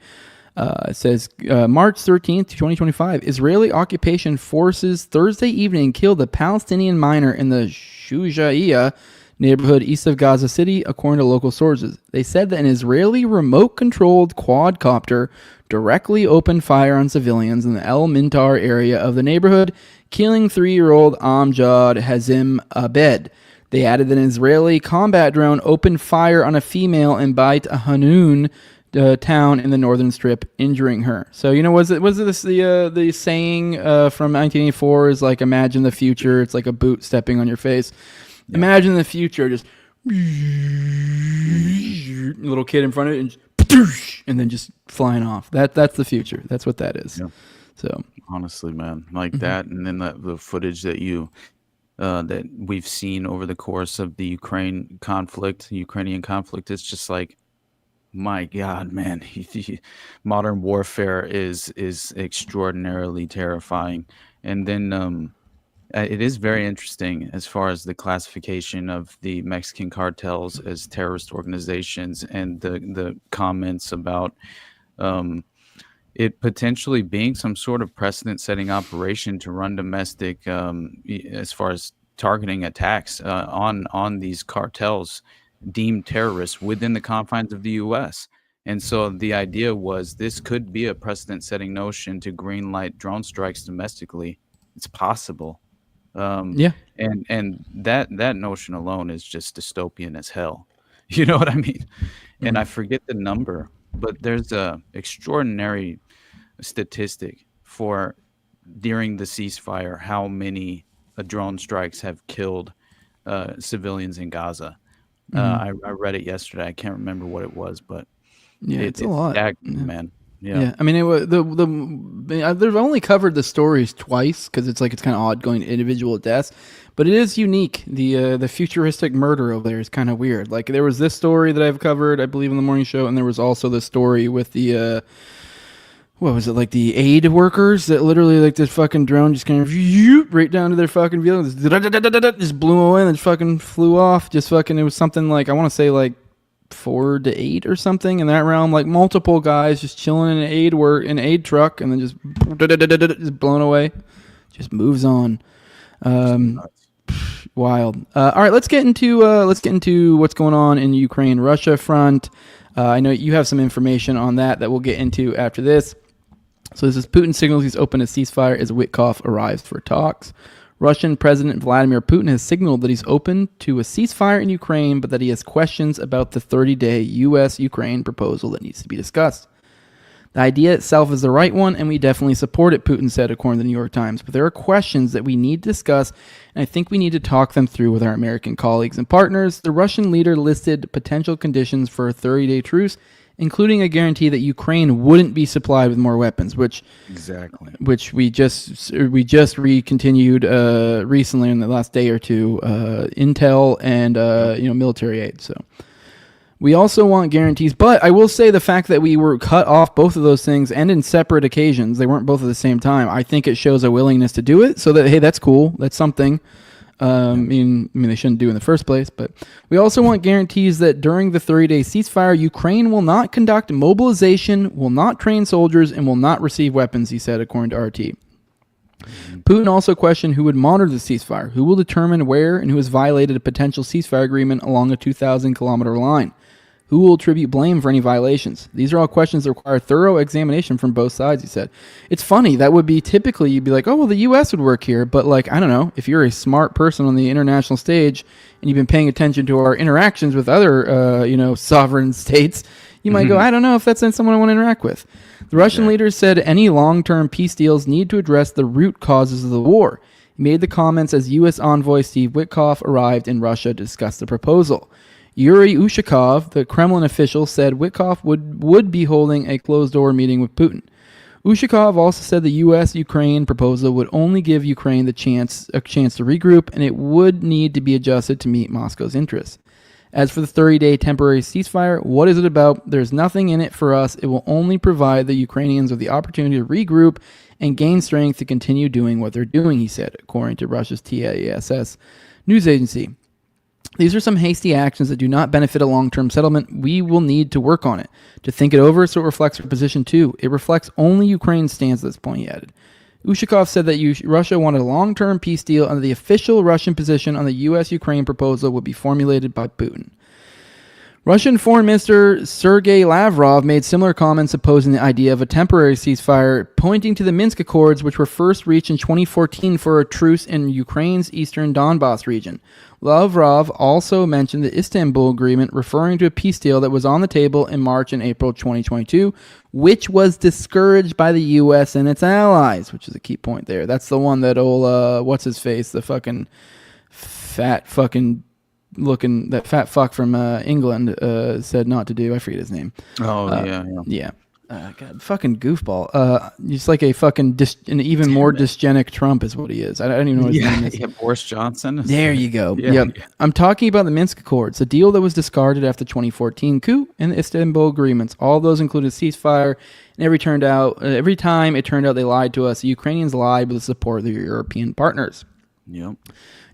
It says, March 13th, 2025, Israeli occupation forces Thursday evening killed a Palestinian miner in the Shujaiya neighborhood east of Gaza City, according to local sources. They said that an Israeli remote-controlled quadcopter directly opened fire on civilians in the El Mintar area of the neighborhood, killing 3-year-old Amjad Hazim Abed. They added that an Israeli combat drone opened fire on a female in Beit Hanun town in the northern strip, injuring her. So, was it the saying from 1984 is like, imagine the future, it's like a boot stepping on your face. Yeah. Imagine the future, just little kid in front of it, and then just flying off. That's the future. That's what that is. Yeah. So honestly, man, like that, and then the footage that you that we've seen over the course of the Ukrainian conflict. It's just like, my God, man, modern warfare is extraordinarily terrifying. And then it is very interesting as far as the classification of the Mexican cartels as terrorist organizations, and the comments about it potentially being some sort of precedent-setting operation to run domestic, as far as targeting attacks on these cartels deemed terrorists within the confines of the U.S. And so the idea was this could be a precedent-setting notion to greenlight drone strikes domestically. It's possible. Yeah. And that notion alone is just dystopian as hell. You know what I mean? And I forget the number, but there's a extraordinary statistic for during the ceasefire how many drone strikes have killed civilians in Gaza. I read it yesterday. I can't remember what it was, but it's a lot, man. Yeah, I mean, it was they've only covered the stories twice because it's kind of odd going to individual deaths, but it is unique. The futuristic murder over there is kind of weird. Like there was this story that I've covered, I believe, in the morning show, and there was also the story with the what was it, like the aid workers that literally like this fucking drone just kind of right down to their fucking vehicle, just blew away and then fucking flew off. Just fucking, it was something like I want to say like 4 to 8 or something in that realm, like multiple guys just chilling in an aid truck and then just blown away, just moves on. Wild. All right, let's get into what's going on in Ukraine Russia front. I know you have some information on that we'll get into after this. So this is Putin signals he's open a ceasefire as Witkoff arrives for talks. Russian President Vladimir Putin has signaled that he's open to a ceasefire in Ukraine, but that he has questions about the 30-day U.S.-Ukraine proposal that needs to be discussed. The idea itself is the right one, and we definitely support it, Putin said, according to the New York Times. But there are questions that we need to discuss, and I think we need to talk them through with our American colleagues and partners. The Russian leader listed potential conditions for a 30-day truce, including a guarantee that Ukraine wouldn't be supplied with more weapons, which we just continued recently in the last day or two, intel and military aid. So we also want guarantees, but I will say the fact that we were cut off both of those things and in separate occasions, they weren't both at the same time. I think it shows a willingness to do it. So that, hey, that's cool. That's something. I mean, they shouldn't do in the first place, but we also want guarantees that during the 30-day ceasefire, Ukraine will not conduct mobilization, will not train soldiers, and will not receive weapons, he said, according to RT. Putin also questioned who would monitor the ceasefire, who will determine where, and who has violated a potential ceasefire agreement along a 2,000-kilometer line. Who will attribute blame for any violations? These are all questions that require thorough examination from both sides, he said. It's funny. That would be typically, you'd be like, oh, well, the U.S. would work here. But, like, I don't know, if you're a smart person on the international stage and you've been paying attention to our interactions with other, sovereign states, you might go, I don't know if that's someone I want to interact with. The Russian leader said any long-term peace deals need to address the root causes of the war. He made the comments as U.S. envoy Steve Witkoff arrived in Russia to discuss the proposal. Yuri Ushakov, the Kremlin official, said Witkoff would be holding a closed-door meeting with Putin. Ushakov also said the U.S.-Ukraine proposal would only give Ukraine a chance to regroup, and it would need to be adjusted to meet Moscow's interests. As for the 30-day temporary ceasefire, what is it about? There's nothing in it for us. It will only provide the Ukrainians with the opportunity to regroup and gain strength to continue doing what they're doing, he said, according to Russia's TASS news agency. These are some hasty actions that do not benefit a long-term settlement. We will need to work on it, to think it over so it reflects our position too. It reflects only Ukraine's stance at this point, he added. Ushakov said that Russia wanted a long-term peace deal under the official Russian position on the U.S.-Ukraine proposal would be formulated by Putin. Russian Foreign Minister Sergei Lavrov made similar comments opposing the idea of a temporary ceasefire, pointing to the Minsk Accords, which were first reached in 2014 for a truce in Ukraine's eastern Donbas region. Lavrov also mentioned the Istanbul Agreement, referring to a peace deal that was on the table in March and April 2022, which was discouraged by the U.S. and its allies, which is a key point there. That's the one that old, what's-his-face, the fucking fat fucking... that fat fuck from England said not to do. I forget his name. Oh, yeah. Yeah. God, fucking goofball. He's like a fucking an even more dysgenic Trump is what he is. I don't even know what his name is. Yeah, Boris Johnson. There you go. Yeah, Yep. yeah. I'm talking about the Minsk Accords, a deal that was discarded after the 2014 coup and the Istanbul agreements. All those included ceasefire, and every time it turned out they lied to us. The Ukrainians lied with the support of their European partners. Yep.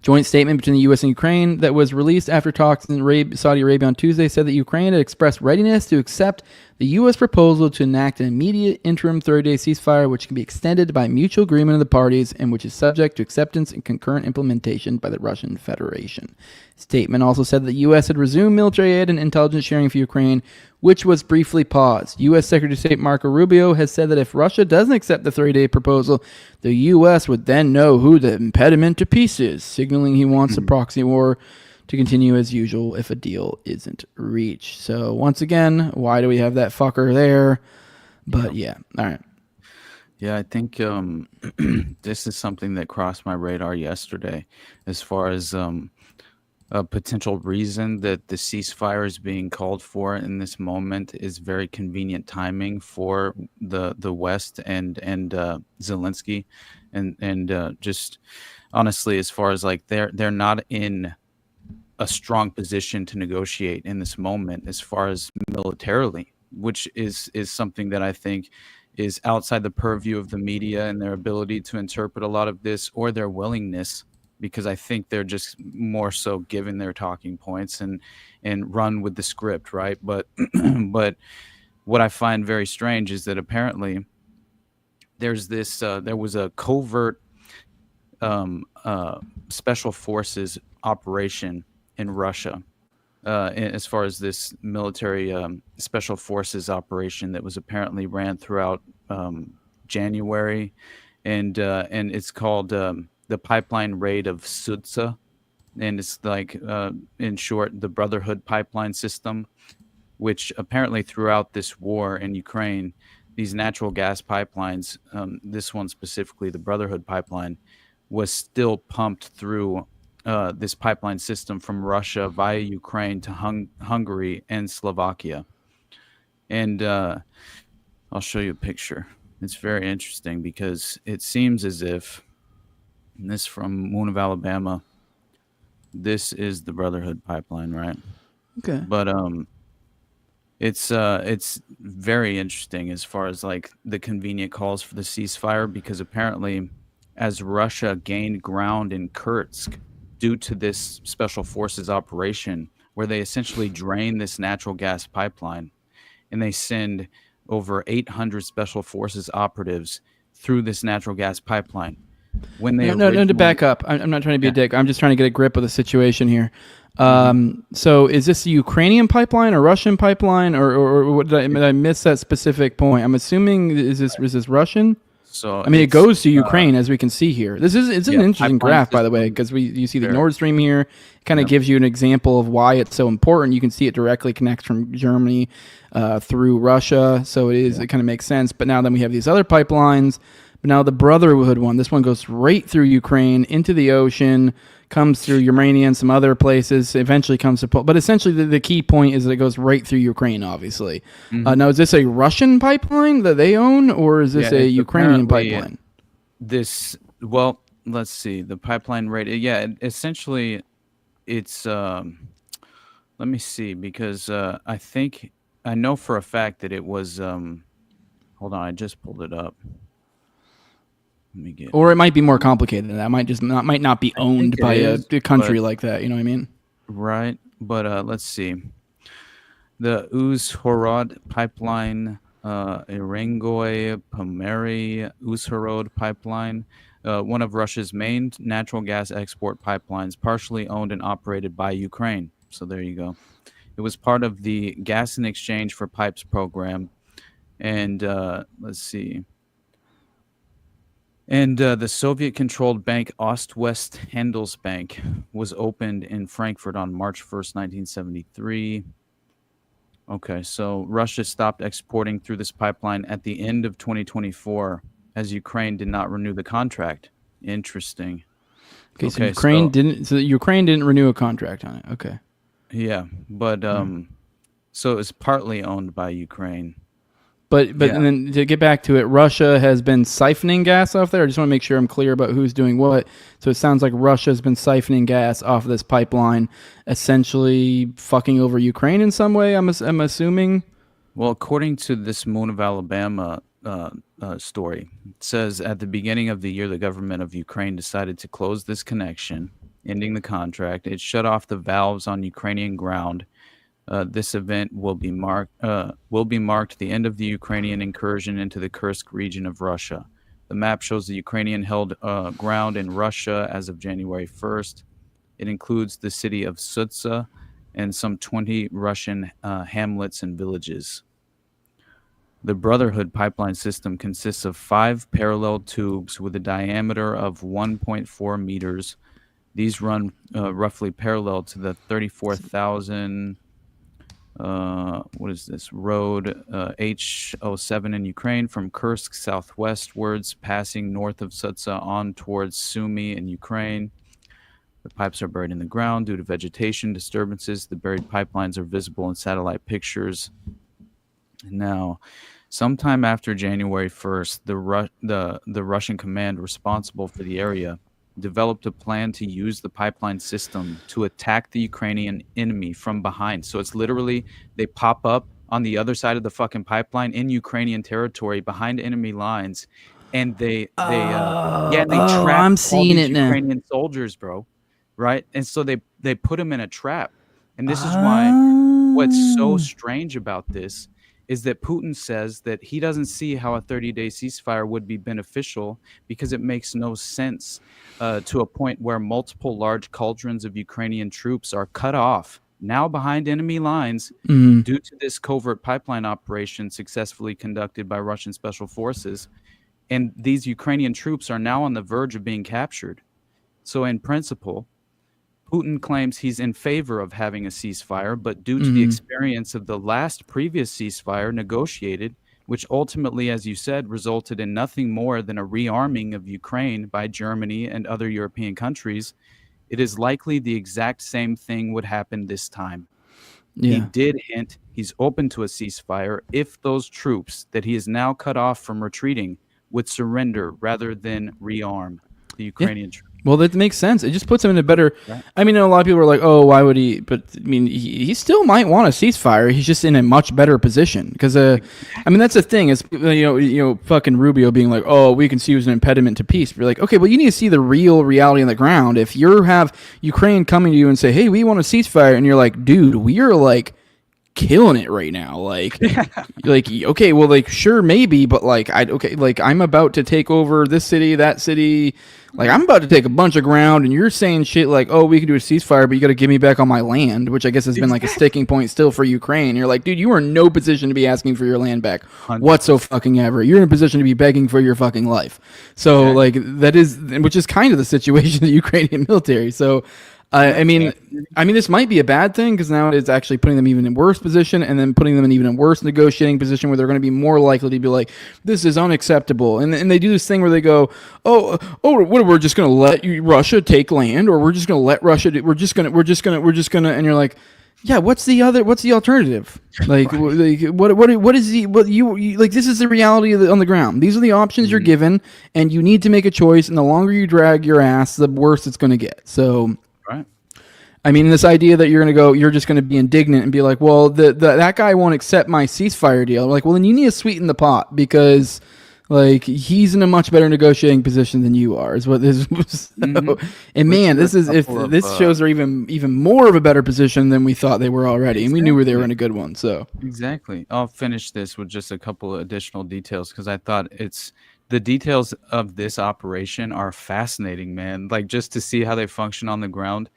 Joint statement between the U.S. and Ukraine that was released after talks in Saudi Arabia on Tuesday said that Ukraine had expressed readiness to accept the U.S. proposal to enact an immediate interim 30-day ceasefire, which can be extended by mutual agreement of the parties and which is subject to acceptance and concurrent implementation by the Russian Federation. Statement also said that the U.S. had resumed military aid and intelligence sharing for Ukraine, which was briefly paused. U.S. Secretary of State Marco Rubio has said that if Russia doesn't accept the 30-day proposal, the U.S. would then know who the impediment to peace is, signaling he wants the proxy war to continue as usual if a deal isn't reached. So once again, why do we have that fucker there? But yeah, all right. Yeah, I think this is something that crossed my radar yesterday as far as a potential reason that the ceasefire is being called for in this moment is very convenient timing for the West and Zelensky, and just honestly, as far as like they're not in a strong position to negotiate in this moment as far as militarily, which is something that I think is outside the purview of the media and their ability to interpret a lot of this or their willingness, because I think they're just more so given their talking points and run with the script, right? But but what I find very strange is that apparently there's this there was a covert special forces operation in Russia as far as this military special forces operation that was apparently ran throughout January, and it's called the pipeline raid of Sudza, and it's like in short the Brotherhood pipeline system, which apparently throughout this war in Ukraine, these natural gas pipelines, this one specifically, the Brotherhood pipeline, was still pumped through this pipeline system from Russia via Ukraine to Hungary and Slovakia. And I'll show you a picture. It's very interesting because it seems as if, and this from Moon of Alabama, this is the Brotherhood pipeline, right? Okay. But it's very interesting as far as like the convenient calls for the ceasefire, because apparently as Russia gained ground in Kursk due to this special forces operation where they essentially drain this natural gas pipeline and they send over 800 special forces operatives through this natural gas pipeline. When they No, to back up. I'm not trying to be a dick. I'm just trying to get a grip of the situation here. So is this a Ukrainian pipeline or Russian pipeline, or what, did I miss that specific point? I'm assuming is this Russian? So I mean, it goes to Ukraine, as we can see here. It's an interesting graph, by the way, because you see the Nord Stream here. It kind of gives you an example of why it's so important. You can see it directly connects from Germany through Russia, so it kind of makes sense. But now then we have these other pipelines. But now the Brotherhood one, this one goes right through Ukraine into the ocean, comes through Romania and some other places, eventually comes to Poland. But essentially the key point is that it goes right through Ukraine, obviously. Now, is this a Russian pipeline that they own, or is this a Ukrainian pipeline? Well, let's see. The pipeline rate, essentially it's, let me see, because I know for a fact that it was, hold on, I just pulled it up. Or it might be more complicated than that. Might not be owned by a country like that. You know what I mean? Right. But let's see. The Uzhhorod pipeline, Irengoy, Pomeri, Uzhhorod pipeline, one of Russia's main natural gas export pipelines, partially owned and operated by Ukraine. So there you go. It was part of the Gas in Exchange for Pipes program. And let's see. And the Soviet-controlled bank Ost-West Handelsbank was opened in Frankfurt on March 1st, 1973. Okay, so Russia stopped exporting through this pipeline at the end of 2024 as Ukraine did not renew the contract. Interesting. Okay, so Ukraine didn't renew a contract on it. Okay. Yeah, but so it's partly owned by Ukraine. But Yeah. and then to get back to it, Russia has been siphoning gas off there. I just want to make sure I'm clear about who's doing what. So it sounds like Russia has been siphoning gas off of this pipeline, essentially fucking over Ukraine in some way. I'm assuming. Well, according to this Moon of Alabama story, it says at the beginning of the year, the government of Ukraine decided to close this connection, ending the contract. It shut off the valves on Ukrainian ground. This event will be marked the end of the Ukrainian incursion into the Kursk region of Russia. The map shows the Ukrainian held ground in Russia as of January 1st. It includes the city of Sutsa and some 20 Russian hamlets and villages. The Brotherhood pipeline system consists of 5 parallel tubes with a diameter of 1.4 meters. These run roughly parallel to the 34,000 road H07 in Ukraine from Kursk southwestwards, passing north of Sutsa on towards Sumy in Ukraine. The pipes are buried in the ground due to vegetation disturbances. The buried pipelines are visible in satellite pictures. Now, sometime after January 1st, the Russian command responsible for the area developed a plan to use the pipeline system to attack the Ukrainian enemy from behind. So it's literally they pop up on the other side of the fucking pipeline in Ukrainian territory behind enemy lines, and they trap I'm seeing all these it now. Ukrainian soldiers, bro. Right? And so they put him in a trap. And this is why what's so strange about this is that Putin says that he doesn't see how a 30-day ceasefire would be beneficial because it makes no sense to a point where multiple large cauldrons of Ukrainian troops are cut off now behind enemy lines due to this covert pipeline operation successfully conducted by Russian special forces. And these Ukrainian troops are now on the verge of being captured. So in principle, Putin claims he's in favor of having a ceasefire, but due to the experience of the last previous ceasefire negotiated, which ultimately, as you said, resulted in nothing more than a rearming of Ukraine by Germany and other European countries, it is likely the exact same thing would happen this time. Yeah. He did hint he's open to a ceasefire if those troops that he is now cut off from retreating would surrender rather than rearm the Ukrainian troops. Well, that makes sense. It just puts him in a better. I mean, a lot of people are like, "Oh, why would he?" But I mean, he still might want a ceasefire. He's just in a much better position because, I mean, that's the thing is, fucking Rubio being like, "Oh, we can see it as an impediment to peace." But you're like, okay, well, you need to see the real reality on the ground. If you have Ukraine coming to you and say, "Hey, we want a ceasefire," and you're like, "Dude, we are like killing it right now," like, okay, well, like, sure, maybe, but like, I'm about to take over this city, that city. Like, I'm about to take a bunch of ground, and you're saying shit like, "Oh, we can do a ceasefire, but you got to give me back all my land," which I guess has been like a sticking point still for Ukraine. You're like, dude, you are in no position to be asking for your land back whatsoever. You're in a position to be begging for your fucking life. So, like, that is, which is kind of the situation of the Ukrainian military. So, I mean, this might be a bad thing because now it's actually putting them even in worse position, and then putting them in even worse negotiating position where they're going to be more likely to be like, "This is unacceptable," and they do this thing where they go, "Oh, what? We're just going to let Russia take land, or we're just going to let Russia? We're just going to," and you're like, "Yeah, what's the alternative? Like, what is you like? This is the reality on the ground. These are the options you're given, and you need to make a choice. And the longer you drag your ass, the worse it's going to get." So. Right. I mean, this idea that you're just going to be indignant and be like, "Well, that guy won't accept my ceasefire deal." Like, well, then you need to sweeten the pot because, like, he's in a much better negotiating position than you are. Is what this was. And man, this shows they're even more of a better position than we thought they were already, and we knew they were in a good one. So exactly, I'll finish this with just a couple of additional details because I thought the details of this operation are fascinating, man. Like, just to see how they function on the ground.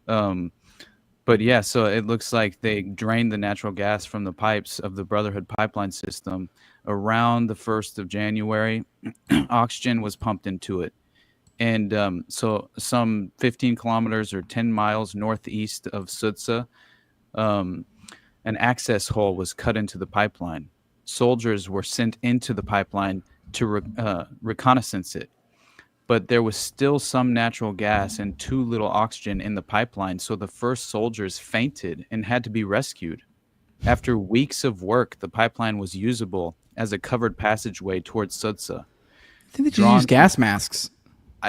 But yeah, so it looks like they drained the natural gas from the pipes of the Brotherhood pipeline system around the 1st of January. Oxygen was pumped into it. And so some 15 kilometers or 10 miles northeast of Sutsa, an access hole was cut into the pipeline. Soldiers were sent into the pipeline to reconnaissance it, but there was still some natural gas and too little oxygen in the pipeline, so the first soldiers fainted and had to be rescued. After weeks of work, the pipeline was usable as a covered passageway towards Sudsa. I think they just use gas masks.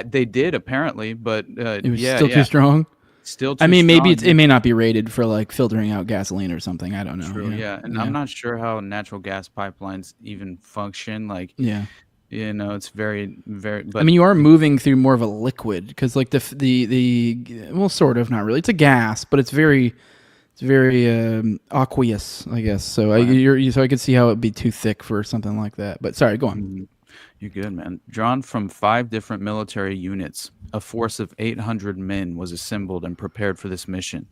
They did apparently, but It was still too strong. Still too I mean, maybe strong, it may not be rated for like filtering out gasoline or something. I don't know. True, and I'm not sure how natural gas pipelines even function. Like, it's very, very. But I mean, you are moving through more of a liquid because, like well, sort of, not really. It's a gas, but it's very aqueous, I guess. So so I could see how it'd be too thick for something like that. But sorry, go on. You're good, man. Drawn from 5 different military units, a force of 800 men was assembled and prepared for this mission.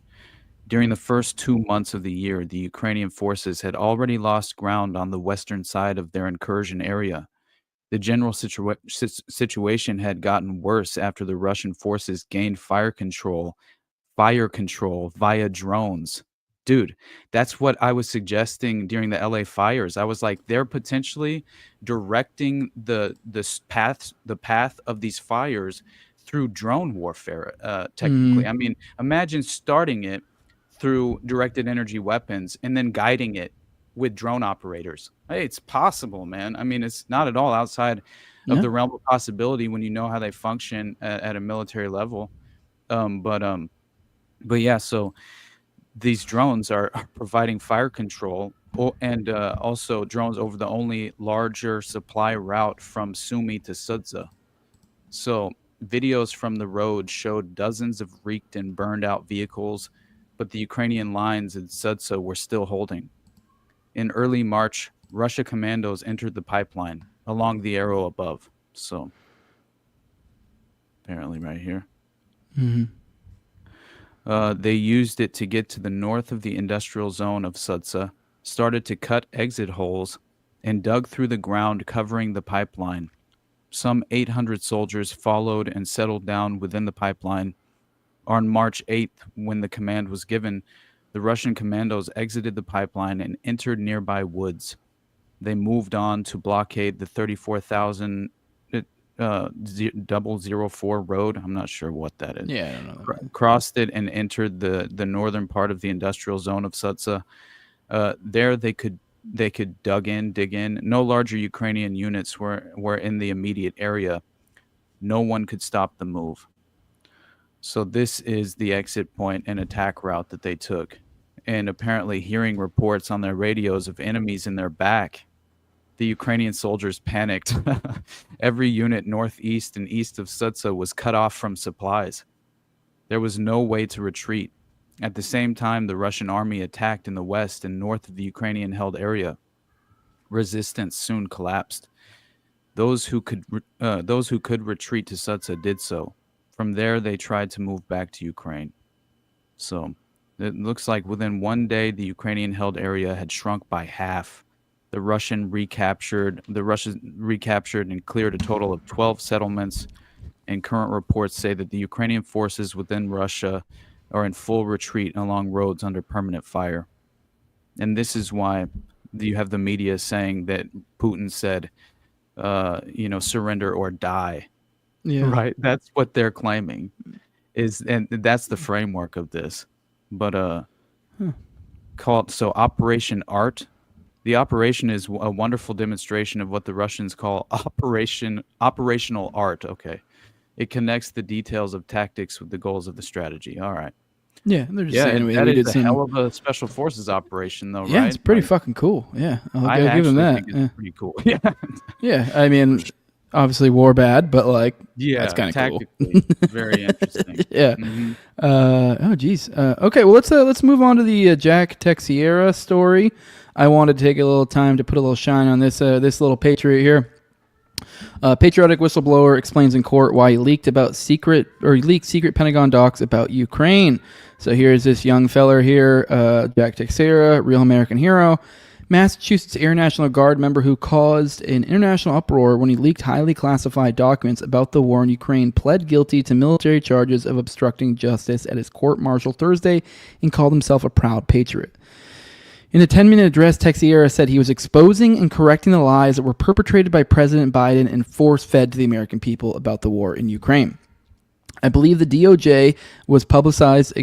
During the first 2 months of the year, the Ukrainian forces had already lost ground on the western side of their incursion area. The general situation had gotten worse after the Russian forces gained fire control via drones. Dude, that's what I was suggesting during the LA fires. I was like, they're potentially directing the path of these fires through drone warfare, technically. I mean, imagine starting it through directed energy weapons and then guiding it with drone operators. Hey, it's possible, man. I mean, it's not at all outside of the realm of possibility when you know how they function at a military level. But yeah, so these drones are providing fire control and also drones over the only larger supply route from Sumy to Sudza. So videos from the road showed dozens of wrecked and burned out vehicles, but the Ukrainian lines in Sudza were still holding. In early March, Russia commandos entered the pipeline along the arrow above. So apparently right here. They used it to get to the north of the industrial zone of Sudza, started to cut exit holes, and dug through the ground covering the pipeline. Some 800 soldiers followed and settled down within the pipeline. On March 8th, when the command was given, the Russian commandos exited the pipeline and entered nearby woods. They moved on to blockade the 34,000 004 road. I'm not sure what that is. Yeah, I don't know. Crossed it and entered the northern part of the industrial zone of Sudza. There they could dig in. No larger Ukrainian units were in the immediate area. No one could stop the move. So this is the exit point and attack route that they took. And apparently hearing reports on their radios of enemies in their back, the Ukrainian soldiers panicked. Every unit northeast and east of Sudza was cut off from supplies. There was no way to retreat. At the same time, the Russian army attacked in the west and north of the Ukrainian-held area. Resistance soon collapsed. Those who could retreat to Sudza did so. From there, they tried to move back to Ukraine. So it looks like within one day, the Ukrainian-held area had shrunk by half. The Russians recaptured and cleared a total of 12 settlements, and current reports say that the Ukrainian forces within Russia are in full retreat along roads under permanent fire. And this is why you have the media saying that Putin said, surrender or die. Yeah. Right. That's what they're claiming and that's the framework of this. But called Operation Art. The operation is a wonderful demonstration of what the Russians call operational art. Okay. It connects the details of tactics with the goals of the strategy. All right. Yeah, they're just saying that is a hell of a special forces operation, though, right? Yeah, it's pretty fucking cool. Yeah, I'll give them that. It's pretty cool. Yeah. Yeah, I mean, obviously war bad, but like, that's kind of cool. Very interesting. Yeah. Mm-hmm. Oh, geez. Okay, well, let's move on to the Jack Texeira story. I wanted to take a little time to put a little shine on this little patriot here. Patriotic whistleblower explains in court why he leaked secret Pentagon docs about Ukraine. So here's this young feller here, Jack Texeira, real American hero, Massachusetts Air National Guard member who caused an international uproar when he leaked highly classified documents about the war in Ukraine, pled guilty to military charges of obstructing justice at his court-martial Thursday and called himself a proud patriot. In a 10-minute address, Texeira said he was exposing and correcting the lies that were perpetrated by President Biden and force-fed to the American people about the war in Ukraine. I believe the DOJ was politicized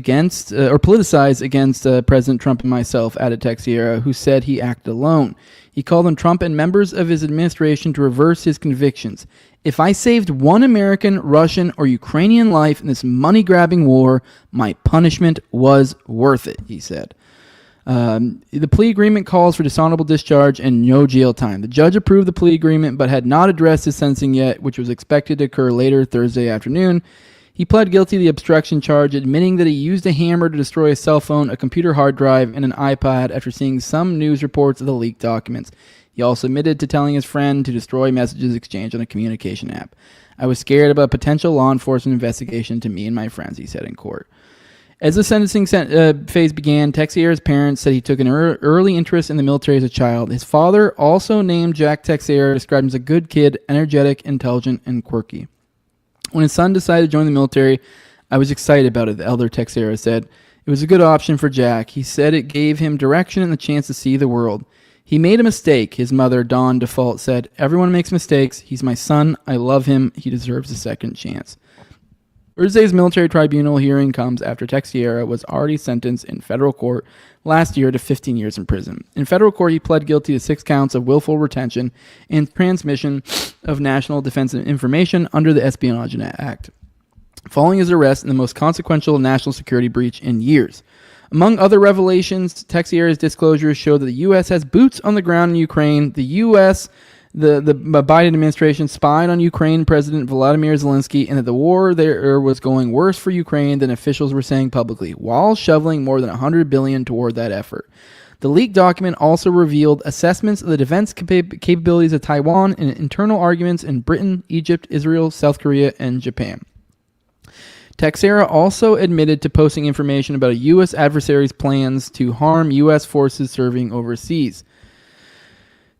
against President Trump and myself, added Texeira, who said he acted alone. He called on Trump and members of his administration to reverse his convictions. If I saved one American, Russian, or Ukrainian life in this money-grabbing war, my punishment was worth it, he said. The plea agreement calls for dishonorable discharge and no jail time. The judge approved the plea agreement but had not addressed his sentencing yet, which was expected to occur later Thursday afternoon. He pled guilty to the obstruction charge, admitting that he used a hammer to destroy a cell phone, a computer hard drive, and an iPad after seeing some news reports of the leaked documents. He also admitted to telling his friend to destroy messages exchanged on a communication app. I was scared about a potential law enforcement investigation to me and my friends, he said in court. As the sentencing phase began, Texeira's parents said he took an early interest in the military as a child. His father, also named Jack Texeira, described him as a good kid, energetic, intelligent, and quirky. When his son decided to join the military, I was excited about it, the elder Texeira said. It was a good option for Jack. He said it gave him direction and the chance to see the world. He made a mistake, his mother, Dawn Default, said. Everyone makes mistakes. He's my son. I love him. He deserves a second chance. Thursday's military tribunal hearing comes after Texeira was already sentenced in federal court last year to 15 years in prison. In federal court, he pled guilty to 6 counts of willful retention and transmission of national defense information under the Espionage Act, following his arrest in the most consequential national security breach in years. Among other revelations, Texeira's disclosures show that the U.S. has boots on the ground in Ukraine. The Biden administration spied on Ukraine President Volodymyr Zelensky, and that the war there was going worse for Ukraine than officials were saying publicly, while shoveling more than $100 billion toward that effort. The leaked document also revealed assessments of the defense capabilities of Taiwan and internal arguments in Britain, Egypt, Israel, South Korea, and Japan. Texeira also admitted to posting information about a U.S. adversary's plans to harm U.S. forces serving overseas.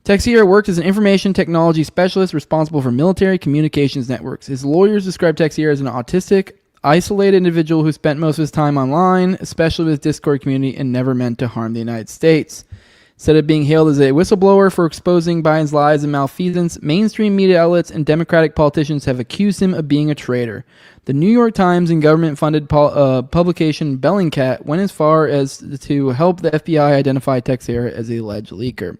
Texeira worked as an information technology specialist responsible for military communications networks. His lawyers described Texeira as an autistic, isolated individual who spent most of his time online, especially with his Discord community, and never meant to harm the United States. Instead of being hailed as a whistleblower for exposing Biden's lies and malfeasance, mainstream media outlets and Democratic politicians have accused him of being a traitor. The New York Times and government-funded publication Bellingcat went as far as to help the FBI identify Texeira as the alleged leaker.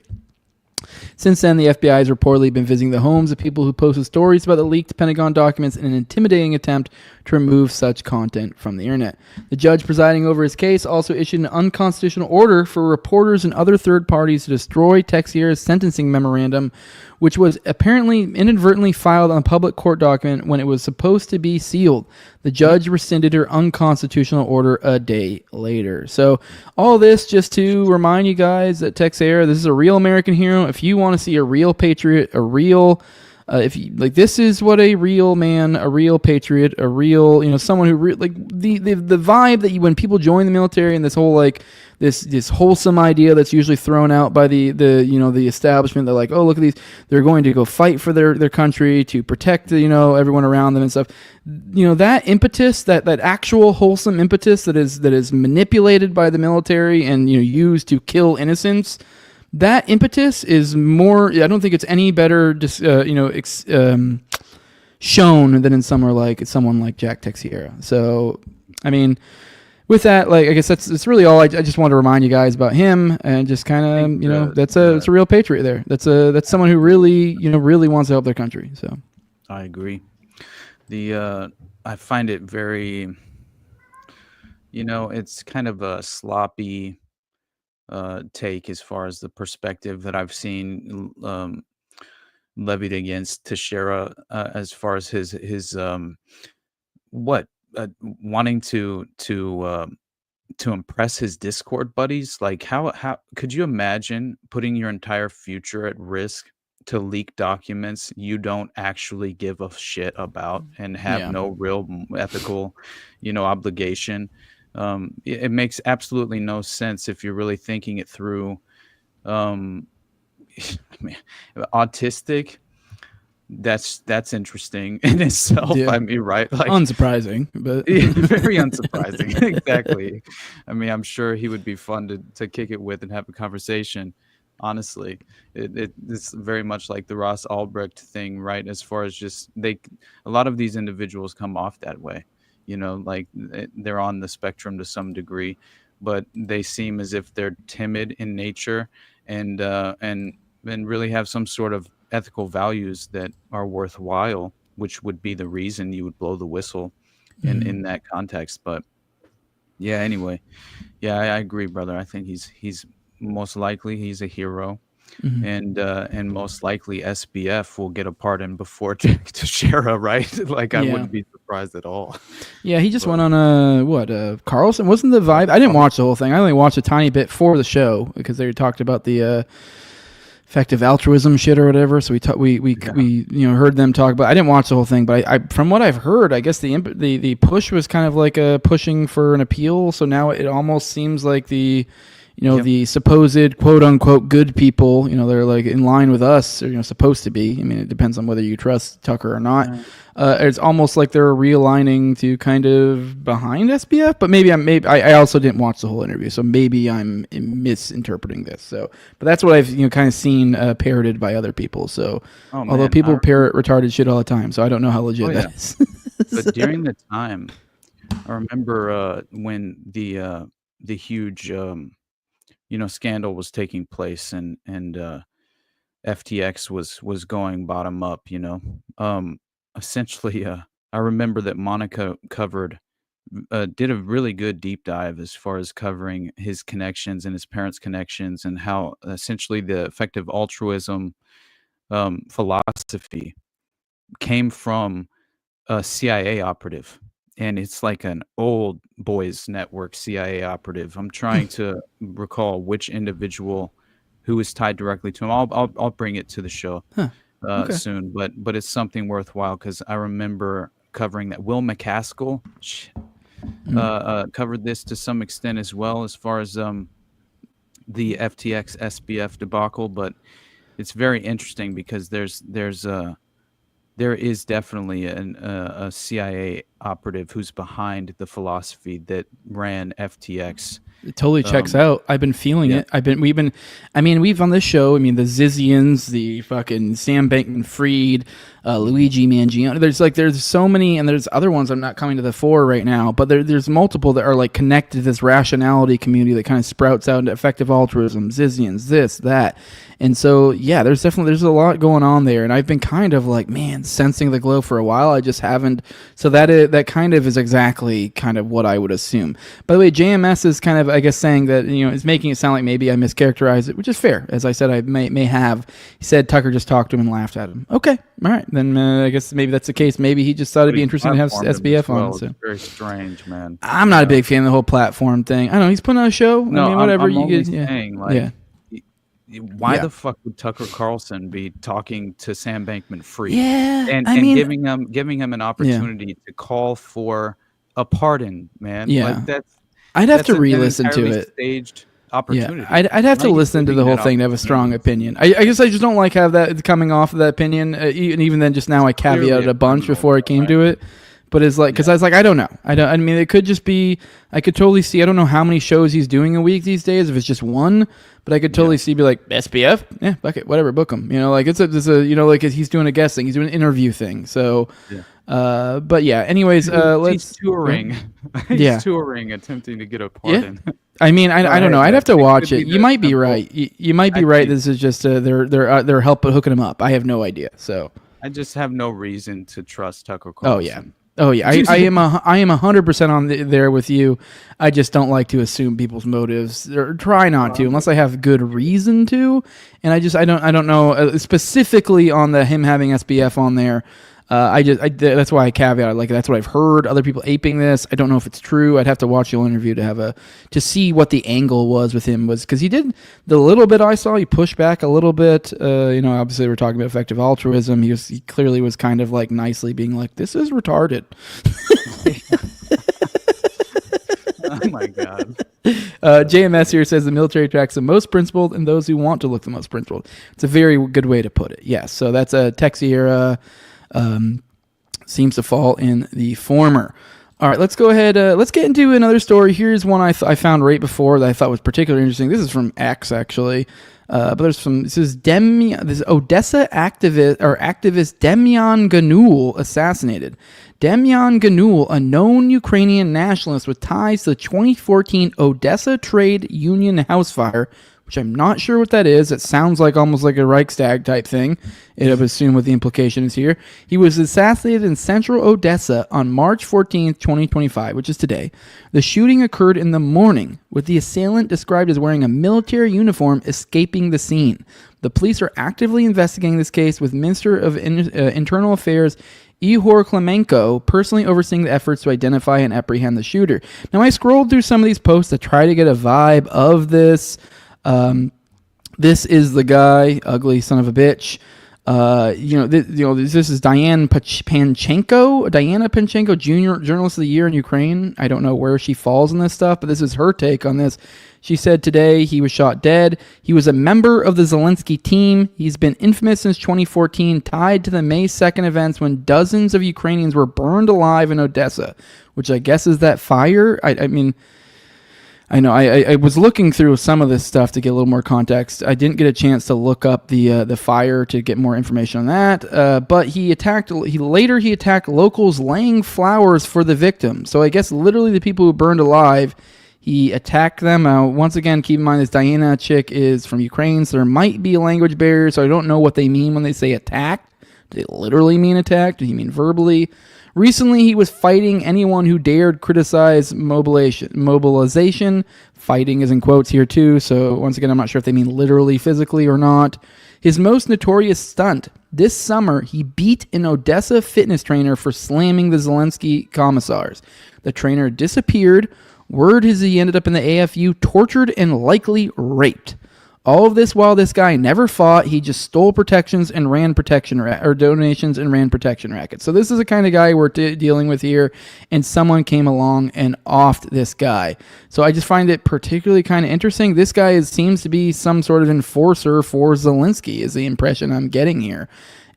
Since then, the FBI has reportedly been visiting the homes of people who posted stories about the leaked Pentagon documents in an intimidating attempt to remove such content from the internet. The judge presiding over his case also issued an unconstitutional order for reporters and other third parties to destroy Texeira's sentencing memorandum, which was apparently inadvertently filed on a public court document when it was supposed to be sealed. The judge rescinded her unconstitutional order a day later. So all this just to remind you guys that Texeira, this is a real American hero. If you want to see a real patriot, a real if you like, this is what a real man, a real patriot, a real, someone who like the vibe that when people join the military and this whole like this wholesome idea that's usually thrown out by the establishment. They're like, oh, look at these, they're going to go fight for their country to protect everyone around them and stuff. That impetus, that actual wholesome impetus that is manipulated by the military and used to kill innocents. That impetus is more. I don't think it's any better, shown than in someone like Jack Texeira. So, I mean, with that, I guess that's really all. I just want to remind you guys about him and just kind of, it's a real patriot there. That's someone who really, really wants to help their country. So, I agree. I find it very, it's kind of a sloppy take as far as the perspective that I've seen levied against Texeira as far as his wanting to impress his Discord buddies. Like how could you imagine putting your entire future at risk to leak documents you don't actually give a shit about and have no real ethical obligation? It makes absolutely no sense if you're really thinking it through. Autistic, that's interesting in itself. I mean, right? Like, unsurprising, but very unsurprising. Exactly. I mean, I'm sure he would be fun to kick it with and have a conversation. Honestly, it's very much like the Ross Ulbricht thing, right? As far as just a lot of these individuals come off that way. like they're on the spectrum to some degree, but they seem as if they're timid in nature and really have some sort of ethical values that are worthwhile, which would be the reason you would blow the whistle in that context. But yeah, anyway, yeah, I agree, brother. I think he's most likely he's a hero. And most likely SBF will get a pardon before Texeira, right? Like I wouldn't be surprised at all. Yeah, he just went on Carlson. Wasn't the vibe? I didn't watch the whole thing. I only watched a tiny bit for the show because they talked about the effective altruism shit or whatever. So we heard them talk about. I didn't watch the whole thing, but I from what I've heard, I guess the push was kind of like a pushing for an appeal. So now it almost seems like the supposed quote unquote good people, they're like in line with us, or supposed to be. I mean, it depends on whether you trust Tucker or not. It's almost like they're realigning to kind of behind SBF, but maybe I also didn't watch the whole interview, so maybe I'm misinterpreting this. So, but that's what I've kind of seen parroted by other people. So, although people parrot retarded shit all the time, so I don't know how legit that is. But during the time, I remember when the huge scandal was taking place and FTX was going bottom up, essentially I remember that Monica did a really good deep dive as far as covering his connections and his parents' connections, and how essentially the effective altruism philosophy came from a CIA operative. And it's like an old boys network CIA operative. I'm trying to recall which individual who is tied directly to him. I'll bring it to the show soon, but it's something worthwhile because I remember covering that. Will McCaskill covered this to some extent as well, as far as the FTX SBF debacle. But it's very interesting because there is definitely a CIA operative who's behind the philosophy that ran FTX. It totally checks out. I've been feeling it. We've on this show, the Zizians, the fucking Sam Bankman-Fried, Luigi Mangione. There's so many, and there's other ones I'm not coming to the fore right now, but there's multiple that are like connected to this rationality community that kind of sprouts out into effective altruism, Zizians, this, that. And so, yeah, there's a lot going on there, and I've been kind of like, sensing the glow for a while. I just haven't. So that kind of is exactly kind of what I would assume. By the way, JMS is kind of, I guess, saying that is making it sound like maybe I mischaracterized it, which is fair. As I said, I may have. He said Tucker just talked to him and laughed at him. Okay, all right, then I guess maybe that's the case. Maybe he just thought it'd be interesting to have SBF on. So. It's very strange, man. I'm not a big fan of the whole platform thing. I don't know. He's putting on a show. No, whatever I'm you only get. saying, why the fuck would Tucker Carlson be talking to Sam Bankman-Fried? Yeah, and giving him an opportunity to call for a pardon, man. Yeah, that's I'd have to re-listen to it. Staged opportunity. Yeah, I'd have to listen to the whole thing to have a strong opinion. I guess I just don't like have that coming off of that opinion. And even then, just now I caveated a bunch before I came to it. But it's like, because I was like, I don't know. It could just be, I could totally see, I don't know how many shows he's doing a week these days, if it's just one, but I could totally see, be like, SBF? Yeah, fuck it, whatever, book him. It's a he's doing a guest thing, he's doing an interview thing. So, but yeah, anyways, he's touring. He's touring, attempting to get a pardon. Yeah. I don't know. I'd have to watch it. You might be right. You might be right. This is just they're hooking him up. I have no idea. So I just have no reason to trust Tucker Carlson. Oh yeah, I am 100% on there with you. I just don't like to assume people's motives, or try not to, unless I have good reason to. And I don't know specifically on him having SBF on there. That's why I caveat. Like, that's what I've heard. Other people aping this. I don't know if it's true. I'd have to watch the whole interview to see what the angle was with him, because he did the little bit I saw. He pushed back a little bit. Obviously we're talking about effective altruism. He clearly was kind of like nicely being like, this is retarded. Oh my God. JMS here says the military attracts the most principled and those who want to look the most principled. It's a very good way to put it. Yes. So that's a Texeira. Seems to fall in the former. All right, let's go ahead. Let's get into another story. Here's one I found right before that I thought was particularly interesting. This is from X, actually. But there's some. This is Odessa activist Demyan Ganul assassinated. Demyan Ganul, a known Ukrainian nationalist with ties to the 2014 Odessa Trade Union house fire, which I'm not sure what that is. It sounds like almost like a Reichstag type thing. I would assume what the implication is here. He was assassinated in central Odessa on March 14th, 2025, which is today. The shooting occurred in the morning, with the assailant described as wearing a military uniform escaping the scene. The police are actively investigating this case, with Minister of Internal Affairs Ihor Klemenko personally overseeing the efforts to identify and apprehend the shooter. Now, I scrolled through some of these posts to try to get a vibe of this. This is the guy, ugly son of a bitch. This is Diana Panchenko, Junior Journalist of the Year in Ukraine. I don't know where she falls in this stuff, but this is her take on this. She said today he was shot dead. He was a member of the Zelensky team. He's been infamous since 2014, tied to the May 2nd events when dozens of Ukrainians were burned alive in Odessa, which I guess is that fire. I know. I was looking through some of this stuff to get a little more context. I didn't get a chance to look up the fire to get more information on that. But he attacked locals laying flowers for the victim. So I guess literally the people who burned alive, he attacked them. Once again, keep in mind this Diana chick is from Ukraine, so there might be a language barrier. So I don't know what they mean when they say attacked. Do they literally mean attacked? Do you mean verbally? Recently, he was fighting anyone who dared criticize mobilization. Fighting is in quotes here too, so once again, I'm not sure if they mean literally, physically or not. His most notorious stunt. This summer, he beat an Odessa fitness trainer for slamming the Zelensky commissars. The trainer disappeared. Word is he ended up in the AFU, tortured and likely raped. All of this while this guy never fought. He just stole protections and ran donations and ran protection rackets. So this is the kind of guy we're dealing with here, and someone came along and offed this guy. So I just find it particularly kind of interesting. This guy seems to be some sort of enforcer for Zelensky, is the impression I'm getting here.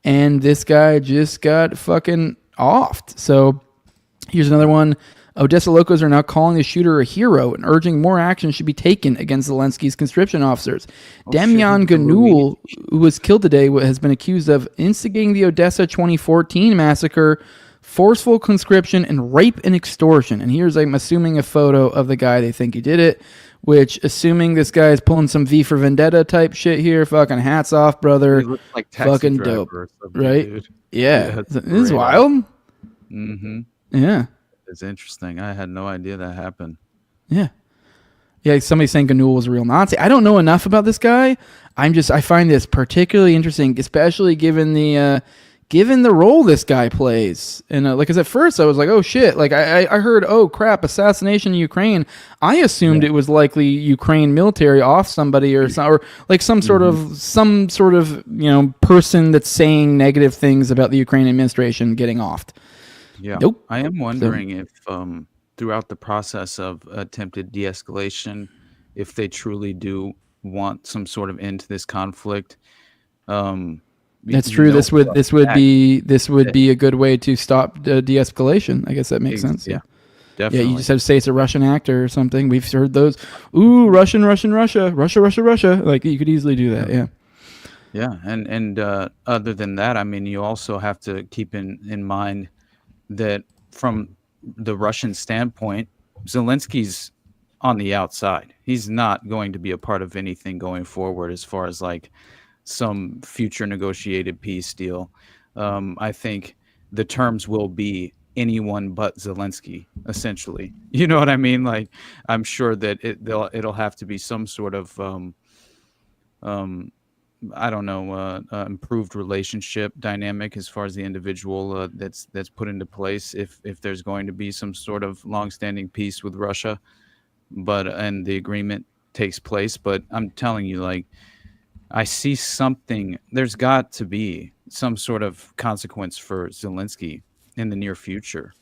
And this guy just got fucking offed. So here's another one. Odessa locals are now calling the shooter a hero and urging more action should be taken against Zelensky's conscription officers. Demyan Ganul, who was killed today, has been accused of instigating the Odessa 2014 massacre, forceful conscription, and rape and extortion. And here's, I'm assuming, a photo of the guy they think he did it, which, assuming this guy is pulling some V for Vendetta type shit here, fucking hats off, brother. He looks like Taxi fucking Driver dope, or something, right? dude. Yeah. This is wild. Mm-hmm. Yeah. It's interesting. I had no idea that happened. Yeah. Yeah, somebody's saying Ganul was a real Nazi. I don't know enough about this guy. I find this particularly interesting, especially given the role this guy plays. And because at first I was like, oh shit, like I heard, oh crap, assassination in Ukraine. I assumed it was likely Ukraine military off somebody or like some sort of person that's saying negative things about the Ukraine administration getting offed. Yeah. Nope. I am wondering if throughout the process of attempted de-escalation, if they truly do want some sort of end to this conflict. That's true. This would be a good way to stop de-escalation. I guess that makes sense. Yeah. Definitely. Yeah, you just have to say it's a Russian actor or something. We've heard those. Ooh, Russia. Like you could easily do that. Yeah. Yeah, and other than that, I mean, you also have to keep in mind that from the Russian standpoint, Zelensky's on the outside. He's not going to be a part of anything going forward as far as like some future negotiated peace deal. I think the terms will be anyone but Zelensky, essentially. You know what I mean? Like, I'm sure that it'll have to be some sort of improved relationship dynamic as far as the individual that's put into place if there's going to be some sort of longstanding peace with Russia, and the agreement takes place. But I'm telling you, like, I see something. There's got to be some sort of consequence for Zelensky in the near future.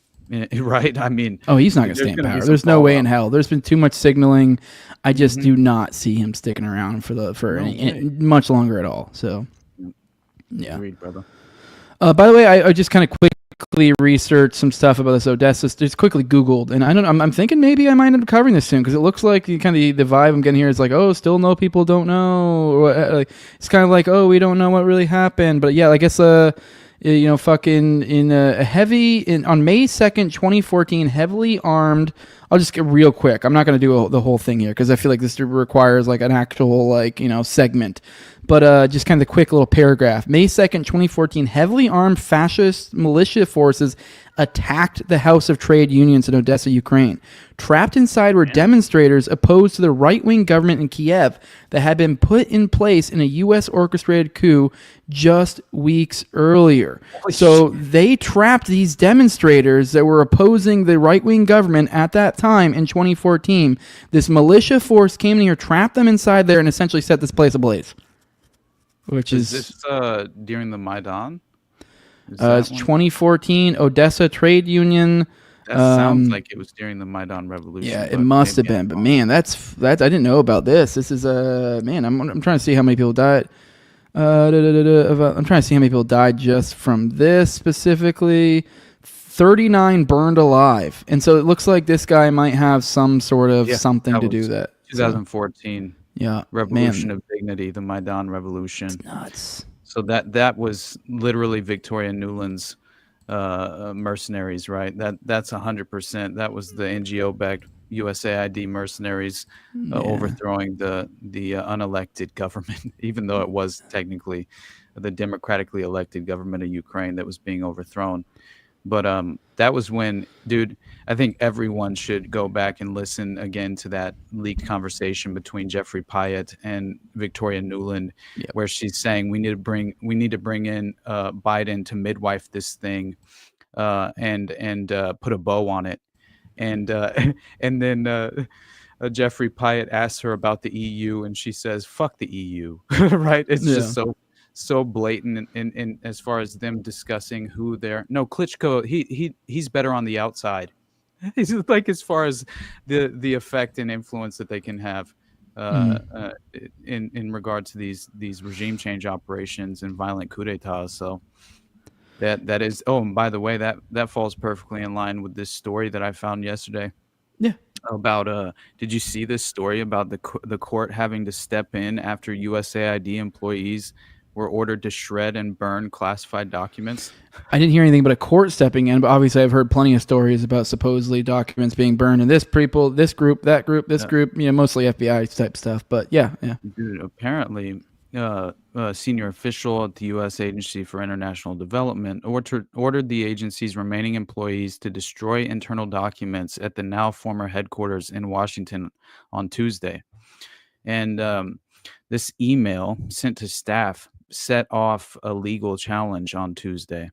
Right? I mean, he's not going to stay in power. There's no way in hell. There's been too much signaling. I just do not see him sticking around for much longer at all. So, yeah. Agreed, brother. By the way, I just kind of quick quickly researched some stuff about this Odessa. Just quickly Googled, and I don't know. I'm thinking maybe I might end up covering this soon because it looks like the vibe I'm getting here is like, oh, still no people don't know. Like, it's kind of like, oh, we don't know what really happened. But yeah, I guess fucking on May 2nd, 2014, heavily armed. I'll just get real quick. I'm not going to do the whole thing here because I feel like this requires like an actual segment. But just kind of the quick little paragraph. May 2nd, 2014, heavily armed fascist militia forces attacked the House of Trade Unions in Odessa, Ukraine. Trapped inside were demonstrators opposed to the right-wing government in Kiev that had been put in place in a U.S.-orchestrated coup just weeks earlier. So they trapped these demonstrators that were opposing the right-wing government at that time in 2014. This militia force came in here, trapped them inside there, and essentially set this place ablaze. Which is this during the Maidan? It's 2014 Odessa Trade Union. That sounds like it was during the Maidan Revolution. Yeah, it must have been. But man, that's I didn't know about this. This is man. I'm trying to see how many people died. I'm trying to see how many people died just from this specifically. 39 burned alive, and so it looks like this guy might have some sort of something to do that. 2014. Yeah, Revolution of Dignity, the Maidan Revolution. It's nuts. So that was literally Victoria Nuland's mercenaries, right? That's 100%. That was the NGO-backed USAID mercenaries overthrowing the unelected government, even though it was technically the democratically elected government of Ukraine that was being overthrown. But that was when, dude, I think everyone should go back and listen again to that leaked conversation between Jeffrey Pyatt and Victoria Nuland, where she's saying we need to bring in Biden to midwife this thing, and put a bow on it, and then Jeffrey Pyatt asks her about the EU, and she says, "Fuck the EU," right? It's just so blatant in as far as them discussing who they're Klitschko, he's better on the outside. He's like, as far as the effect and influence that they can have in regard to these regime change operations and violent coup d'etats. So that is, oh, and by the way, that falls perfectly in line with this story that I found yesterday. Yeah. About did you see this story about the court having to step in after USAID employees were ordered to shred and burn classified documents? I didn't hear anything but a court stepping in, but obviously I've heard plenty of stories about supposedly documents being burned in this group, that group, this group, mostly FBI type stuff. But yeah. Dude, apparently, a senior official at the U.S. Agency for International Development ordered the agency's remaining employees to destroy internal documents at the now former headquarters in Washington on Tuesday. And this email sent to staff set off a legal challenge on Tuesday.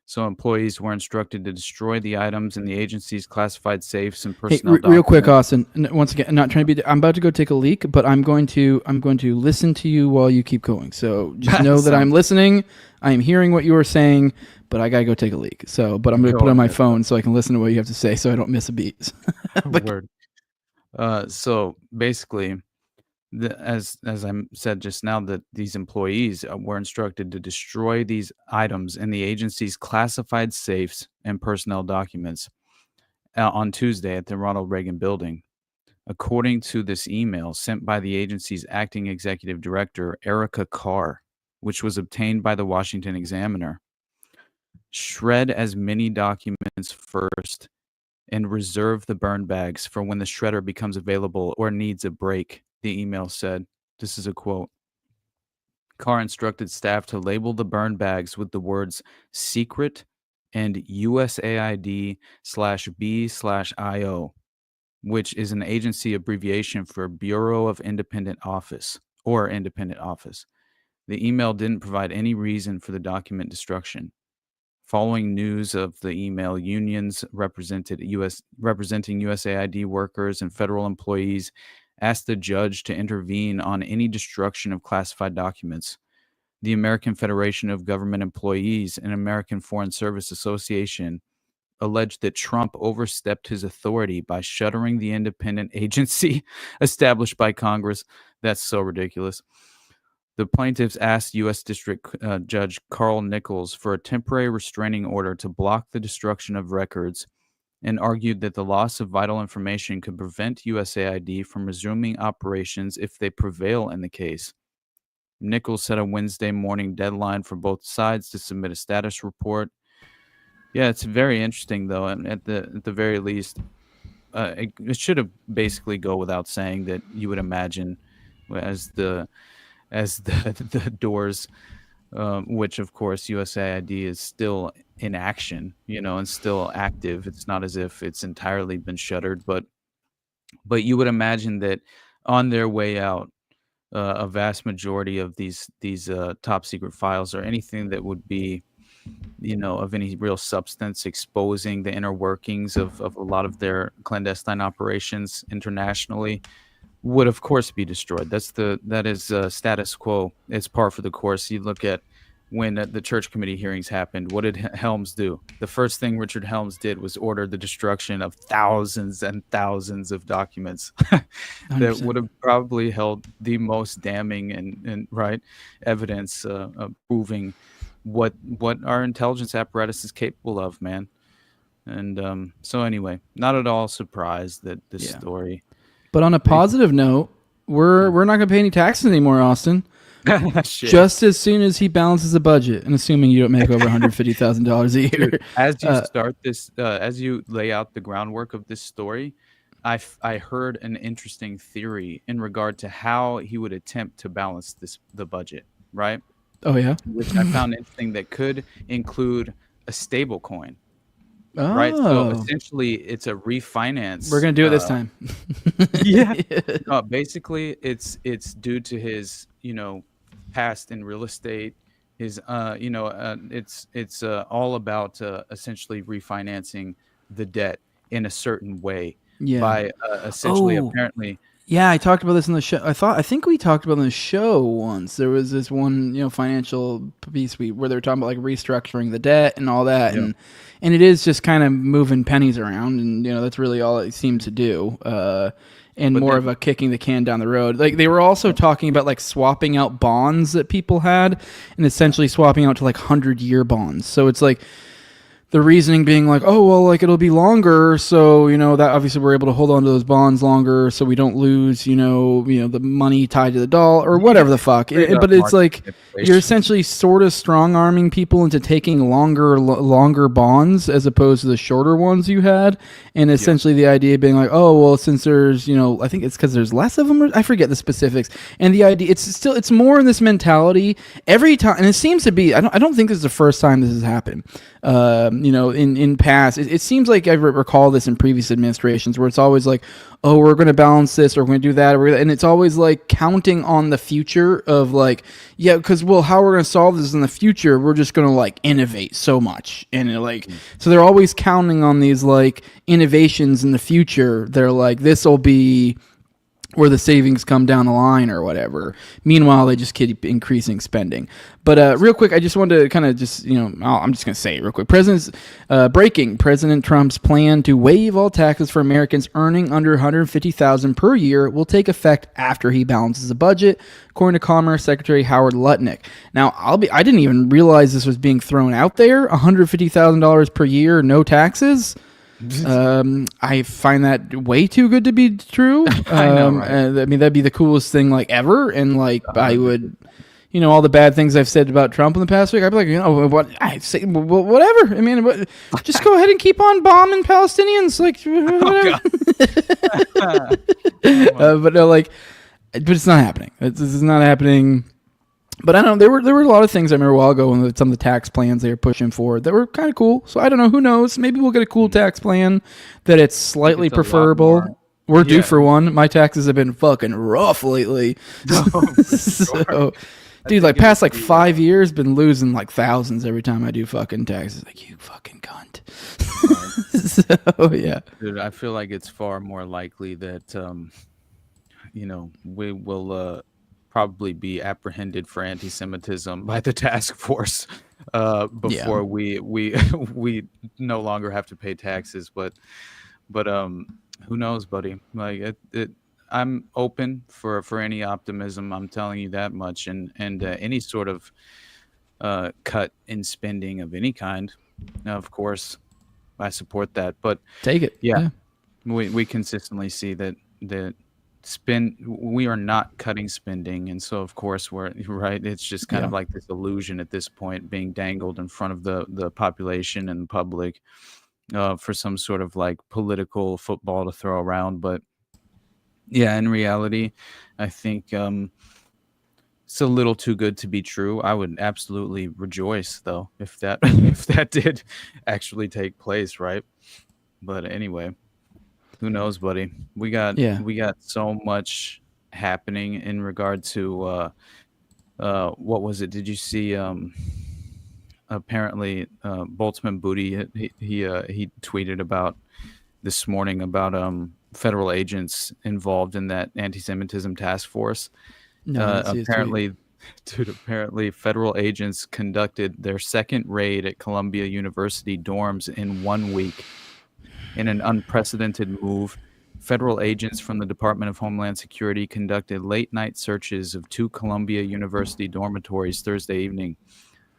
So employees were instructed to destroy the items in the agency's classified safes and personnel documents. Real quick, Austin. Once again, I'm not trying to be. I'm about to go take a leak, but I'm going to listen to you while you keep going. So just know that I'm listening. I am hearing what you are saying, but I gotta go take a leak. So, but I'm going to put on my phone so I can listen to what you have to say, so I don't miss a beat. Word. So basically, as I said just now, that these employees were instructed to destroy these items in the agency's classified safes and personnel documents on Tuesday at the Ronald Reagan building. According to this email sent by the agency's acting executive director, Erica Carr, which was obtained by the Washington Examiner, shred as many documents first and reserve the burn bags for when the shredder becomes available or needs a break. The email said, this is a quote, Carr instructed staff to label the burn bags with the words secret and USAID/B/IO, which is an agency abbreviation for Bureau of Independent Office or Independent Office. The email didn't provide any reason for the document destruction. Following news of the email, unions representing USAID workers and federal employees asked the judge to intervene on any destruction of classified documents. The American Federation of Government Employees and American Foreign Service Association alleged that Trump overstepped his authority by shuttering the independent agency established by Congress. That's so ridiculous. The plaintiffs asked U.S. District Judge Carl Nichols for a temporary restraining order to block the destruction of records and argued that the loss of vital information could prevent USAID from resuming operations if they prevail in the case. Nichols set a Wednesday morning deadline for both sides to submit a status report. Yeah, it's very interesting, though, and at the very least, it should have basically go without saying that you would imagine as the the doors, which of course USAID is still in action, and still active. It's not as if it's entirely been shuttered, but you would imagine that on their way out, a vast majority of these top secret files or anything that would be, of any real substance exposing the inner workings of a lot of their clandestine operations internationally would of course be destroyed. That is status quo. It's par for the course. You look at when the church committee hearings happened, what did Helms do? The first thing Richard Helms did was order the destruction of thousands and thousands of documents that would have probably held the most damning and right evidence proving what our intelligence apparatus is capable of, man. And so anyway, not at all surprised that this story. But on a positive note, we're not going to pay any taxes anymore, Austin. Just as soon as he balances the budget, and assuming you don't make over $150,000 a year. Dude, as you start this, as you lay out the groundwork of this story, I heard an interesting theory in regard to how he would attempt to balance the budget, right? Oh yeah, which I found interesting. That could include a stable coin. Oh. Right, so essentially, it's a refinance. We're gonna do it this time. Yeah. No, basically, it's due to his past in real estate. His it's all about essentially refinancing the debt in a certain way by essentially apparently. Yeah, I talked about this in the show. I think we talked about it in the show once. There was this one, financial piece where they were talking about like restructuring the debt and all that, and it is just kind of moving pennies around, and that's really all it seemed to do, and but more of a kicking the can down the road. Like they were also talking about like swapping out bonds that people had, and essentially swapping out to like 100-year bonds. So it's like. The reasoning being like, oh, well, like it'll be longer. So, that obviously we're able to hold on to those bonds longer so we don't lose, the money tied to the dollar or whatever the fuck. But it's like you're essentially sort of strong arming people into taking longer bonds as opposed to the shorter ones you had. And essentially the idea being like, oh, well, since there's, I think it's because there's less of them. Or I forget the specifics. And the idea, it's more in this mentality every time. And it seems to be, I don't think this is the first time this has happened. In past, it seems like I recall this in previous administrations where it's always like, oh, we're going to balance this or we're going to do that. And it's always like counting on the future of like, because, how we're going to solve this in the future, we're just going to like innovate so much. And so they're always counting on these like innovations in the future. They're like, this will be where the savings come down the line or whatever. Meanwhile, they just keep increasing spending. But real quick, I just wanted to kind of just, I'm just going to say it real quick. President Trump's plan to waive all taxes for Americans earning under $150,000 per year will take effect after he balances the budget, according to Commerce Secretary Howard Lutnick. Now, I didn't even realize this was being thrown out there. $150,000 per year, no taxes. I find that way too good to be true. I know, right? I mean, that'd be the coolest thing like ever. And like, I would, all the bad things I've said about Trump in the past week, I'd be like, what I say, whatever. I mean, just go ahead and keep on bombing Palestinians, like, whatever. But it's not happening. This is not happening. But I don't know, there were a lot of things I remember a while ago when some of the tax plans they were pushing forward that were kind of cool. So I don't know, who knows? Maybe we'll get a cool tax plan that it's slightly preferable. We're due for one. My taxes have been fucking rough lately. So, dude, like past like 5 years, been losing like thousands every time I do fucking taxes. Like, you fucking cunt. So, yeah. Dude, I feel like it's far more likely that, we will... probably be apprehended for aNTiSeMItiSm by the task force before we no longer have to pay taxes. But who knows, buddy? Like I'm open for any optimism. I'm telling you that much, and any sort of cut in spending of any kind. Now, of course, I support that, but Take it. yeah. We consistently see that we are not cutting spending, and so of course we're right. It's just kind of like this illusion at this point being dangled in front of the population and the public for some sort of like political football to throw around. But yeah, in reality, I think it's a little too good to be true. I would absolutely rejoice though if that if that did actually take place, right? But anyway. Who knows, buddy? We got so much happening in regard to what was it? Did you see? Apparently, Boltzmann Booty he tweeted about this morning about federal agents involved in that anti-Semitism task force. No, apparently, federal agents conducted their second raid at Columbia University dorms in 1 week. In an unprecedented move, federal agents from the Department of Homeland Security conducted late-night searches of 2 Columbia University dormitories Thursday evening.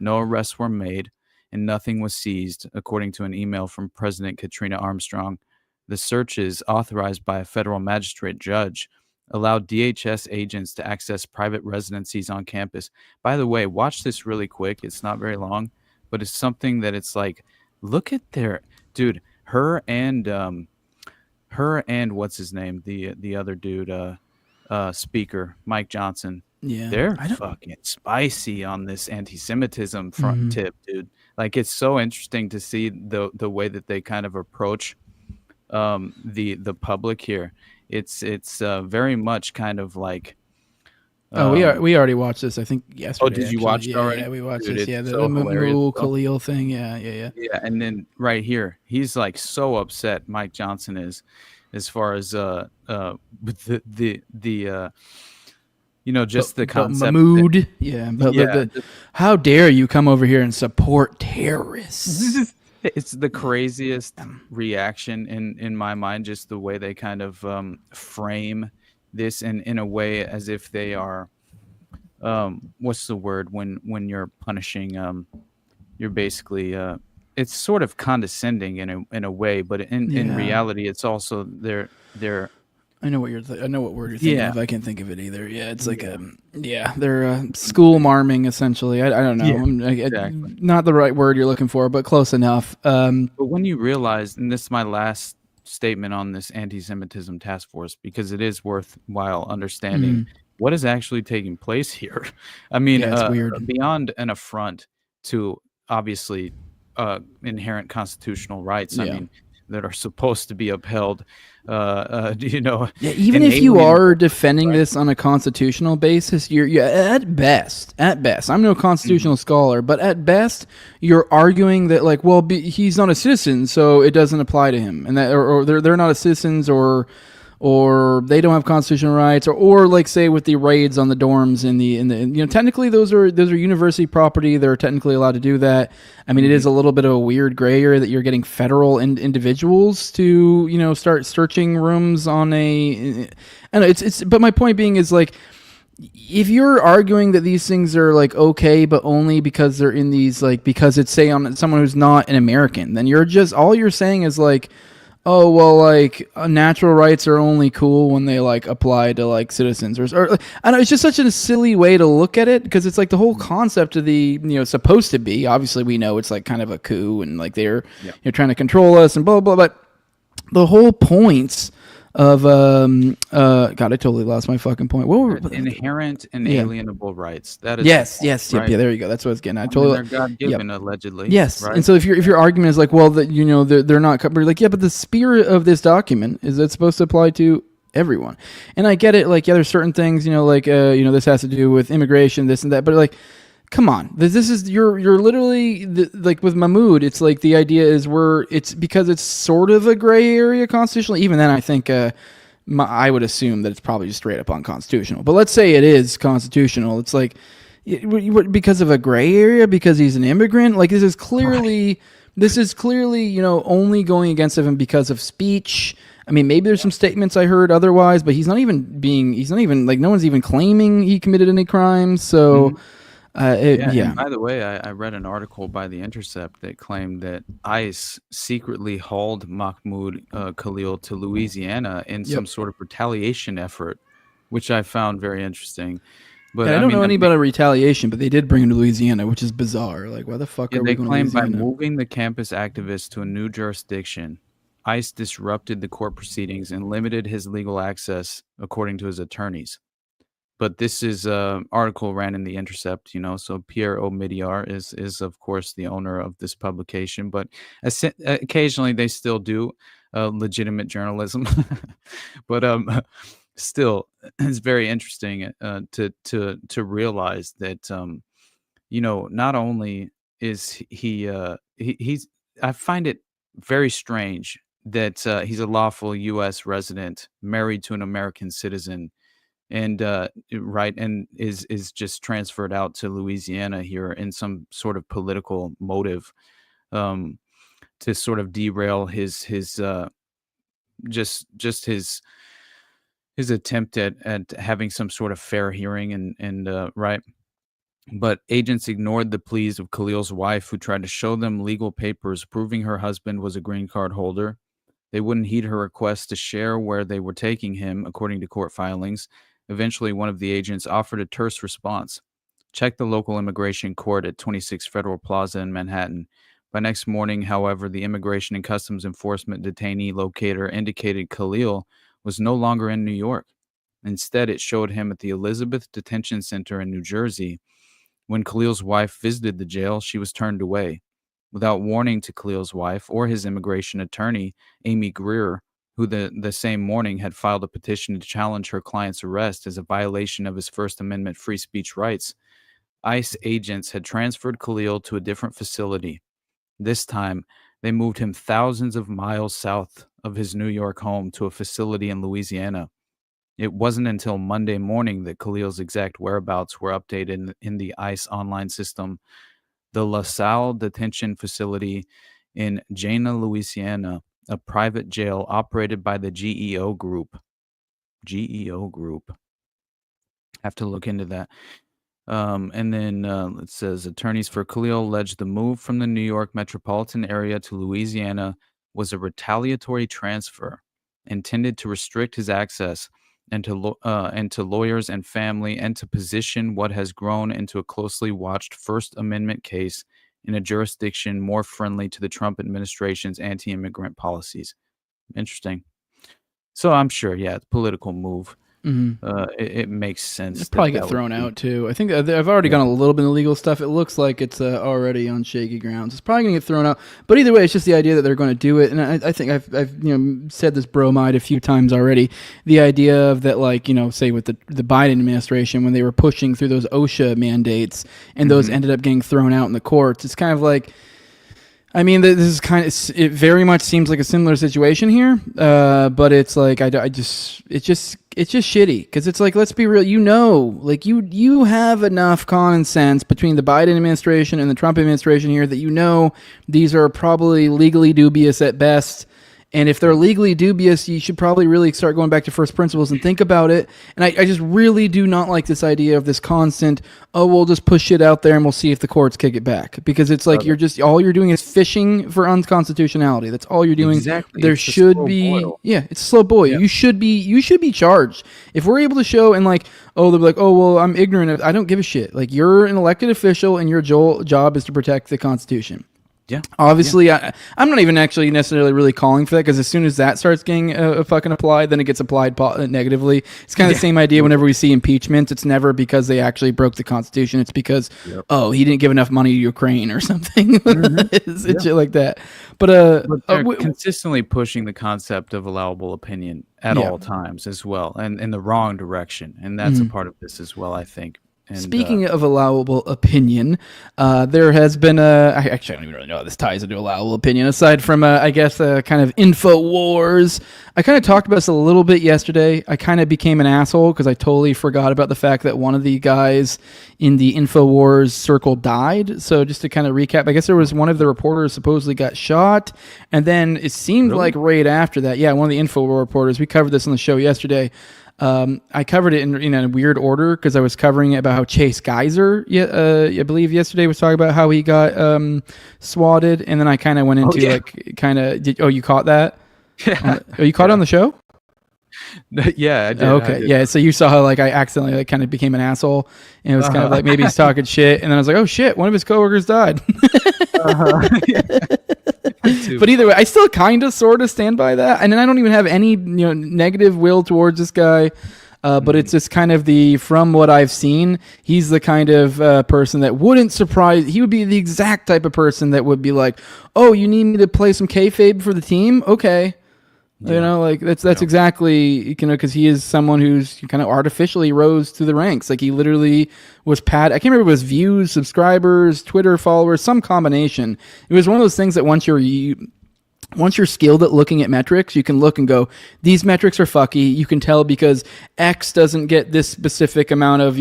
No arrests were made, and nothing was seized, according to an email from President Katrina Armstrong. The searches, authorized by a federal magistrate judge, allowed DHS agents to access private residencies on campus. By the way, watch this really quick. It's not very long, but it's something that it's like, look at their... Dude... Her and what's his name? The other dude, speaker, Mike Johnson. Yeah. They're fucking spicy on this anti-Semitism front tip, dude. Like, it's so interesting to see the way that they kind of approach the public here. It's very much kind of like we already watched this, I think, yesterday. Oh, did you watch it already? Yeah, we watched Dude, this. Yeah, the so Mul Khalil thing. Yeah. Yeah, and then right here, he's like so upset. Mike Johnson is, as far as with the just the concept. Mood. How dare you come over here and support terrorists? It's the craziest reaction in my mind. Just the way they kind of frame this in a way as if they are what's the word when you're punishing you're basically it's sort of condescending in a way, but in reality it's also they're I know what I know what word you're thinking of. I can't think of it either. Yeah, it's like they're school marming essentially. I don't know. Exactly. Not the right word you're looking for, but close enough. But when you realize, and this is my last statement on this anti-Semitism task force, because it is worthwhile understanding what is actually taking place here. I mean, it's weird. Beyond an affront to obviously inherent constitutional rights. I mean, that are supposed to be upheld. Even if you are defending this on a constitutional basis, you're at best. I'm no constitutional scholar, but at best, you're arguing that he's not a citizen, so it doesn't apply to him, and that or they're not a citizens, or they don't have constitutional rights, or like say with the raids on the dorms in the technically those are university property. They're technically allowed to do that. I mean, it is a little bit of a weird gray area that you're getting federal individuals to start searching rooms on a. I know it's but my point being is like, if you're arguing that these things are like okay, but only because they're in these because it's say on someone who's not an American, then you're just all you're saying is like, oh, well, natural rights are only cool when they apply to citizens or I don't know. It's just such a silly way to look at it, because it's like the whole concept of the supposed to be, obviously we know it's kind of a coup and they're trying to control us and blah blah blah, but the whole points of God, I totally lost my fucking point. What were inherent and alienable rights? That is yes, right? yeah, there you go. That's what I was getting at. They're God-given, allegedly. Yes, right? And so if your argument is they're not covered, but the spirit of this document is it's supposed to apply to everyone, and I get it. There's certain things this has to do with immigration, this and that, but come on, this is you're literally with Mahmoud. It's the idea is it's because it's sort of a gray area constitutionally. Even then, I think I would assume that it's probably just straight up unconstitutional. But let's say it is constitutional. It's because of a gray area, because he's an immigrant. This is clearly only going against him because of speech. I mean, maybe there's some statements I heard otherwise, but he's not even like, no one's even claiming he committed any crimes. So, And by the way, I read an article by The Intercept that claimed that ICE secretly hauled Mahmoud Khalil to Louisiana in some sort of retaliation effort, which I found very interesting. But I don't know any about a retaliation, but they did bring him to Louisiana, which is bizarre. Like, why the fuck are we going to Louisiana? They claim by moving the campus activist to a new jurisdiction, ICE disrupted the court proceedings and limited his legal access, according to his attorneys. But this is article ran in The Intercept, so Pierre Omidyar is of course the owner of this publication, but occasionally they still do legitimate journalism. But still, it's very interesting to realize that not only is he's I find it very strange that he's a lawful U.S. resident married to an American citizen. And and is just transferred out to Louisiana here in some sort of political motive, to sort of derail his attempt at having some sort of fair hearing and right. But agents ignored the pleas of Khalil's wife, who tried to show them legal papers proving her husband was a green card holder. They wouldn't heed her request to share where they were taking him, according to court filings. Eventually, one of the agents offered a terse response. Check the local immigration court at 26 Federal Plaza in Manhattan. By next morning, however, the Immigration and Customs Enforcement detainee locator indicated Khalil was no longer in New York. Instead, it showed him at the Elizabeth Detention Center in New Jersey. When Khalil's wife visited the jail, she was turned away. Without warning to Khalil's wife or his immigration attorney, Amy Greer, who the same morning had filed a petition to challenge her client's arrest as a violation of his First Amendment free speech rights, ICE agents had transferred Khalil to a different facility. This time, they moved him thousands of miles south of his New York home to a facility in Louisiana. It wasn't until Monday morning that Khalil's exact whereabouts were updated in the ICE online system. The LaSalle Detention Facility in Jena, Louisiana, a private jail operated by the GEO Group. GEO Group. Have to look into that. And then it says attorneys for Khalil alleged the move from the New York metropolitan area to Louisiana was a retaliatory transfer intended to restrict his access and to lawyers and family, and to position what has grown into a closely watched First Amendment case in a jurisdiction more friendly to the Trump administration's anti-immigrant policies. Interesting. So I'm sure, it's a political move. It makes sense. It's probably get thrown out too. I think I've already gone a little bit of legal stuff. It looks like it's already on shaky grounds. It's probably going to get thrown out. But either way, it's just the idea that they're going to do it. And I think I've said this bromide a few times already. The idea of that, say with the Biden administration, when they were pushing through those OSHA mandates and those ended up getting thrown out in the courts. It's kind of like, I mean, this is it very much seems like a similar situation here, but it's like it's just shitty, because it's like, let's be real, you have enough common sense between the Biden administration and the Trump administration here that these are probably legally dubious at best. And if they're legally dubious, you should probably really start going back to first principles and think about it. And I just really do not like this idea of this constant, we'll just push shit out there and we'll see if the courts kick it back. Because it's like all you're doing is fishing for unconstitutionality. That's all you're doing. Exactly. There should be, it's a slow boil. Yeah. You should be charged. If we're able to show and they'll be like, well, I'm ignorant. I don't give a shit. Like, you're an elected official and your job is to protect the Constitution. Yeah. Obviously, I'm not even actually necessarily really calling for that, because as soon as that starts getting fucking applied, then it gets applied negatively. It's kind of the same idea whenever we see impeachment. It's never because they actually broke the Constitution. It's because, he didn't give enough money to Ukraine or something. It's shit like that. But they're consistently pushing the concept of allowable opinion at all times as well, and in the wrong direction. And that's a part of this as well, I think. And, Speaking of allowable opinion, there has been actually, I don't even really know how this ties into allowable opinion, aside from, I guess, kind of InfoWars. I kind of talked about this a little bit yesterday. I kind of became an asshole because I totally forgot about the fact that one of the guys in the InfoWars circle died. So just to kind of recap, I guess there was one of the reporters supposedly got shot, and then it seemed like right after that, one of the InfoWars reporters, we covered this on the show yesterday, I covered it in a weird order because I was covering it about how Chase Geyser, I believe yesterday, was talking about how he got swatted, and then I kind of went into you caught that? Yeah. You caught it on the show? Yeah, I did. Okay, I did. yeah. So you saw how I accidentally kind of became an asshole, and it was kind of like maybe he's talking shit, and then I was like, oh shit, one of his coworkers died. But either way, I still kind of sort of stand by that, and then I don't even have any negative will towards this guy. But it's just kind of from what I've seen, he's the kind of person that wouldn't surprise. He would be the exact type of person that would be like, oh, you need me to play some kayfabe for the team? Okay. Yeah. That's exactly, because he is someone who's kind of artificially rose through the ranks. Like he literally was I can't remember if it was views, subscribers, Twitter followers, some combination. It was one of those things that once you're skilled at looking at metrics, you can look and go, these metrics are fucky. You can tell because X doesn't get this specific amount of,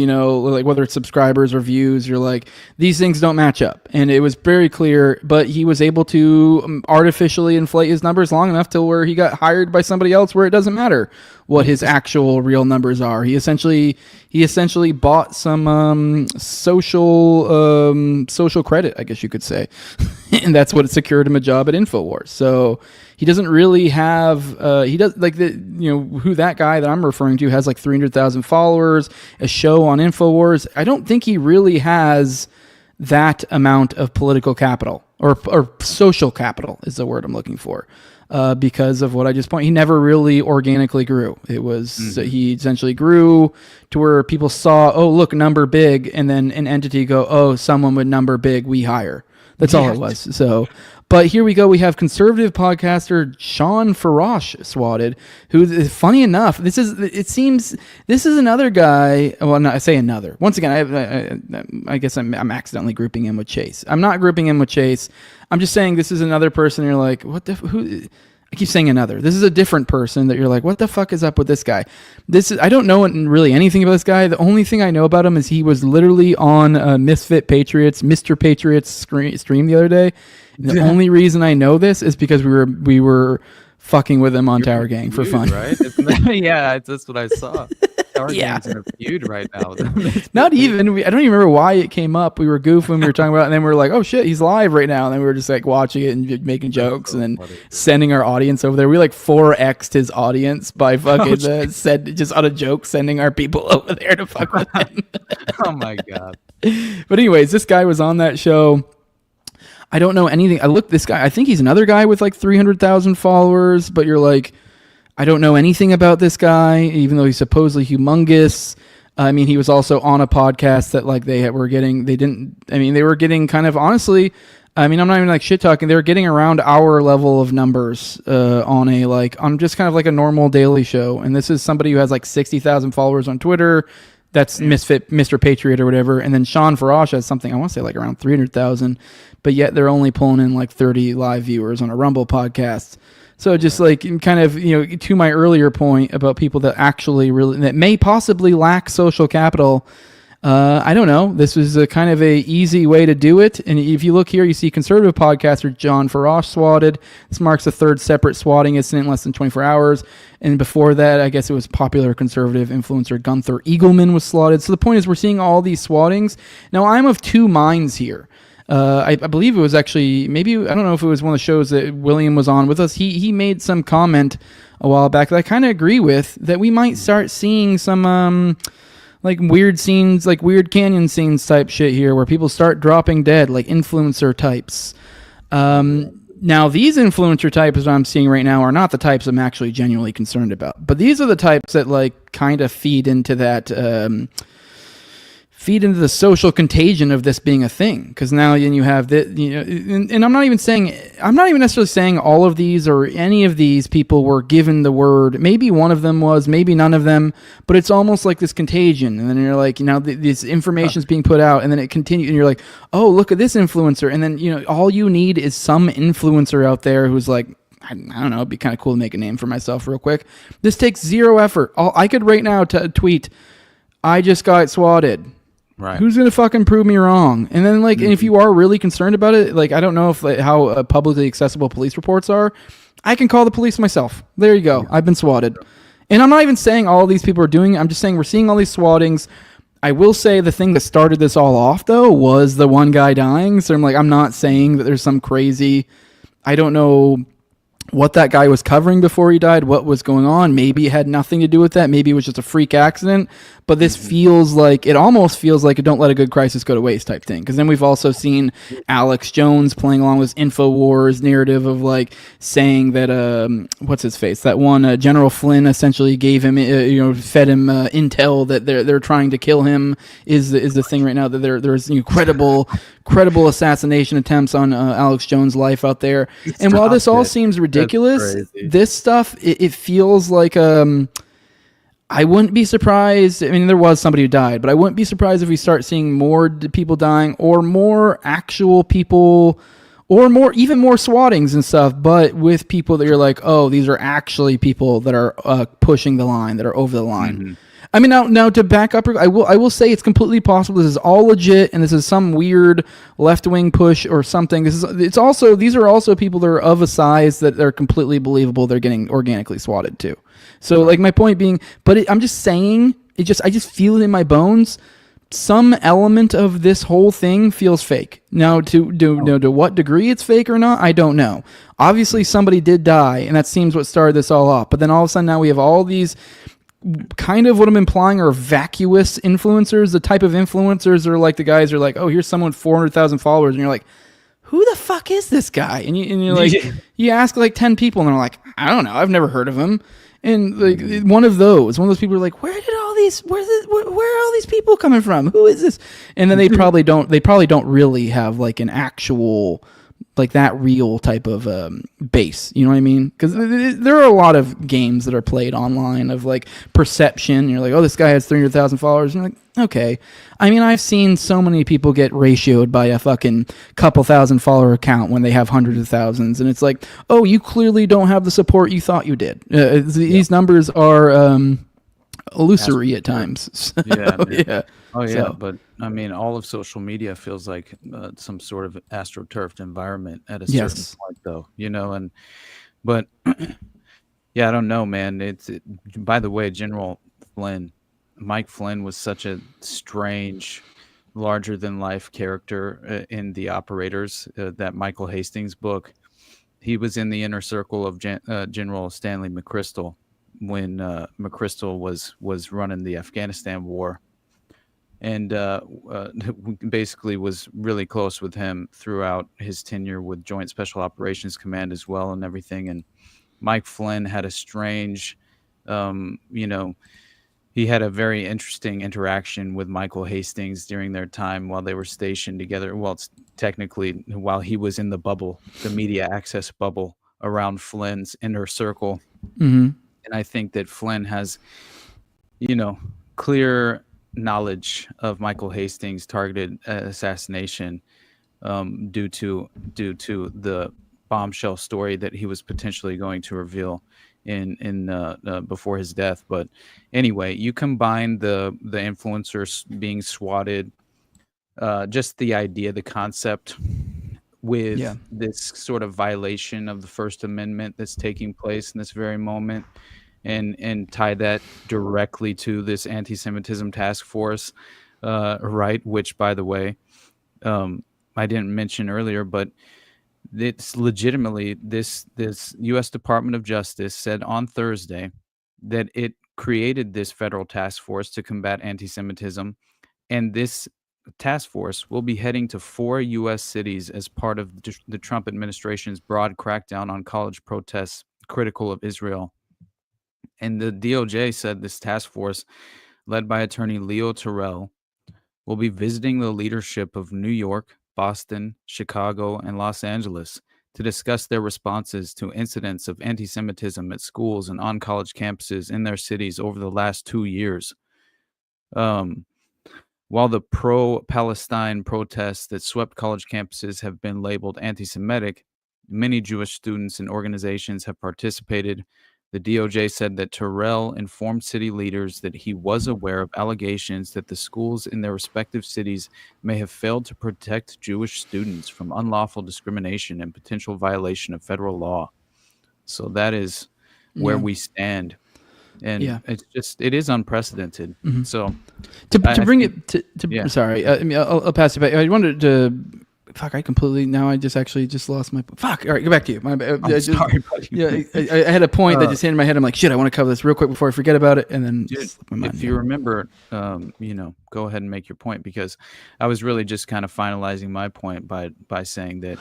whether it's subscribers or views, you're like, these things don't match up. And it was very clear, but he was able to artificially inflate his numbers long enough till where he got hired by somebody else where it doesn't matter what his actual real numbers are. He essentially bought some social credit, I guess you could say. And that's what secured him a job at InfoWars. So he doesn't really have who that guy that I'm referring to has 300,000 followers, a show on InfoWars. I don't think he really has that amount of political capital or social capital is the word I'm looking for. Because of what I just pointed, he never really organically grew. It was he essentially grew to where people saw, oh look, number big, and then an entity go, oh, someone with number big, we hire. That's all it was. So, but here we go. We have conservative podcaster Sean Farash swatted, who, funny enough, this is another guy. Well, no, I say another. Once again, I guess I'm accidentally grouping him with Chase. I'm not grouping him with Chase. I'm just saying this is another person. You're like, who? I keep saying another. This is a different person that you're like, what the fuck is up with this guy? I don't know really anything about this guy. The only thing I know about him is he was literally on Misfit Patriots, Mr. Patriots stream the other day. And the only reason I know this is because we were fucking with him on Tower Gang for fun. Right? Yeah, that's what I saw. Tower Gang's in a feud right now. Not even. I don't even remember why it came up. We were goofing. We were talking about it, and then we were like, oh shit, he's live right now. And then we were just watching it and making jokes and then sending our audience over there. We 4x'd his audience by fucking said just on a joke, sending our people over there to fuck with him. Oh my God. But anyways, this guy was on that show. I don't know anything. I looked this guy. I think he's another guy with 300,000 followers, but you're like, I don't know anything about this guy, even though he's supposedly humongous. I mean, he was also on a podcast that they were getting kind of, honestly, I mean, I'm not even shit talking. They were getting around our level of numbers on just kind of a normal daily show. And this is somebody who has 60,000 followers on Twitter. That's Misfit, Mr. Patriot or whatever. And then Sean Farash has something, I want to say around 300,000, but yet they're only pulling in 30 live viewers on a Rumble podcast. So just kind of, to my earlier point about people that actually that may possibly lack social capital. I don't know. This was a kind of a easy way to do it. And if you look here, you see conservative podcaster John Farash swatted. This marks the third separate swatting incident in less than 24 hours. And before that, I guess it was popular conservative influencer Gunther Eagleman was swatted. So the point is we're seeing all these swattings. Now, I'm of two minds here. I believe it was actually, I don't know if it was one of the shows that William was on with us. He made some comment a while back that I kind of agree with, that we might start seeing some weird scenes, weird canyon scenes type shit here where people start dropping dead, influencer types. Now, these influencer types that I'm seeing right now are not the types I'm actually genuinely concerned about. But these are the types that kind of feed into that feed into the social contagion of this being a thing, because now you have that, and I'm not even necessarily saying all of these or any of these people were given the word. Maybe one of them was, maybe none of them, but it's almost like this contagion, and then you're like, this information is being put out, and then it continues, and you're like, oh, look at this influencer, and then all you need is some influencer out there who's like, I don't know, it'd be kind of cool to make a name for myself real quick. This takes zero effort. I could right now tweet, I just got swatted. Right. Who's gonna fucking prove me wrong? And then and if you are really concerned about it, I don't know if how publicly accessible police reports are. I can call the police myself. There you go. I've been swatted, and I'm not even saying all these people are doing it. I'm just saying we're seeing all these swattings. I will say the thing that started this all off though was the one guy dying. So I'm not saying that there's some crazy. I don't know what that guy was covering before he died, what was going on. Maybe it had nothing to do with that. Maybe it was just a freak accident. But this almost feels like a don't let a good crisis go to waste type thing. Because then we've also seen Alex Jones playing along with InfoWars narrative of saying that, what's his face? That one, General Flynn essentially gave him, fed him intel that they're trying to kill him is the thing right now, that there's credible assassination attempts on Alex Jones' life out there. And while this all seems ridiculous, this stuff, it feels like I wouldn't be surprised. I mean, there was somebody who died, but I wouldn't be surprised if we start seeing more people dying, or more actual people, or even more swattings and stuff, but with people that you're like, oh, these are actually people that are pushing the line, that are over the line. Mm-hmm. I mean, now to back up, I will say it's completely possible. This is all legit, and this is some weird left-wing push or something. These are also people that are of a size that are completely believable. They're getting organically swatted too. So, my point being, I'm just saying, I just feel it in my bones. Some element of this whole thing feels fake. Now, to what degree it's fake or not, I don't know. Obviously, somebody did die, and that seems what started this all off. But then all of a sudden, now we have all these kind of what I'm implying are vacuous influencers, the type of influencers that are like the guys are like, oh, here's someone with 400,000 followers, and you're like, who the fuck is this guy? And you're like, you ask 10 people, and they're like, I don't know, I've never heard of him. And one of those people are like, where are all these people coming from? Who is this? And then they probably don't really have an actual that real type of base, you know what I mean? Because there are a lot of games that are played online of perception. You're like, oh, this guy has 300,000 followers. And you're like, okay. I mean, I've seen so many people get ratioed by a fucking couple thousand follower account when they have hundreds of thousands, and it's like, oh, you clearly don't have the support you thought you did. These numbers are illusory at times. So, yeah. Oh yeah, but I mean, all of social media feels like some sort of astroturfed environment at a certain point, though. But yeah, I don't know, man. By the way, General Flynn, Mike Flynn was such a strange, larger than life character in The Operators, that Michael Hastings book. He was in the inner circle of General Stanley McChrystal when McChrystal was running the Afghanistan war. And basically was really close with him throughout his tenure with Joint Special Operations Command as well, and everything. And Mike Flynn had a strange, he had a very interesting interaction with Michael Hastings during their time while they were stationed together. Well, it's technically while he was in the bubble, the media access bubble around Flynn's inner circle. Mm-hmm. And I think that Flynn has, clear knowledge of Michael Hastings' targeted assassination due to the bombshell story that he was potentially going to reveal in before his death. But anyway, you combine the influencers being swatted, just the idea, the concept, with this sort of violation of the First Amendment that's taking place in this very moment, and tie that directly to this aNTiSeMItiSm task force, right? Which, by the way, I didn't mention earlier, but it's legitimately this U.S. Department of Justice said on Thursday that it created this federal task force to combat aNTiSeMItiSm, and this task force will be heading to 4 U.S. cities as part of the Trump administration's broad crackdown on college protests critical of Israel. And the DOJ said this task force, led by attorney Leo Terrell, will be visiting the leadership of New York, Boston, Chicago, and Los Angeles to discuss their responses to incidents of anti-Semitism at schools and on college campuses in their cities over the last 2 years. While the pro-Palestine protests that swept college campuses have been labeled anti-Semitic, many Jewish students and organizations have participated. The DOJ said that Terrell informed city leaders that he was aware of allegations that the schools in their respective cities may have failed to protect Jewish students from unlawful discrimination and potential violation of federal law. So that is where we stand. And it is unprecedented. So to bring it to sorry, I'll pass it back. I wanted to. Fuck! I just lost my. Fuck! All right, go back to you. My bad. Sorry, buddy. Yeah, I had a point that just hit in my head. I'm like, shit! I want to cover this real quick before I forget about it, and then slip my mind. If you remember, go ahead and make your point, because I was really just kind of finalizing my point by saying that.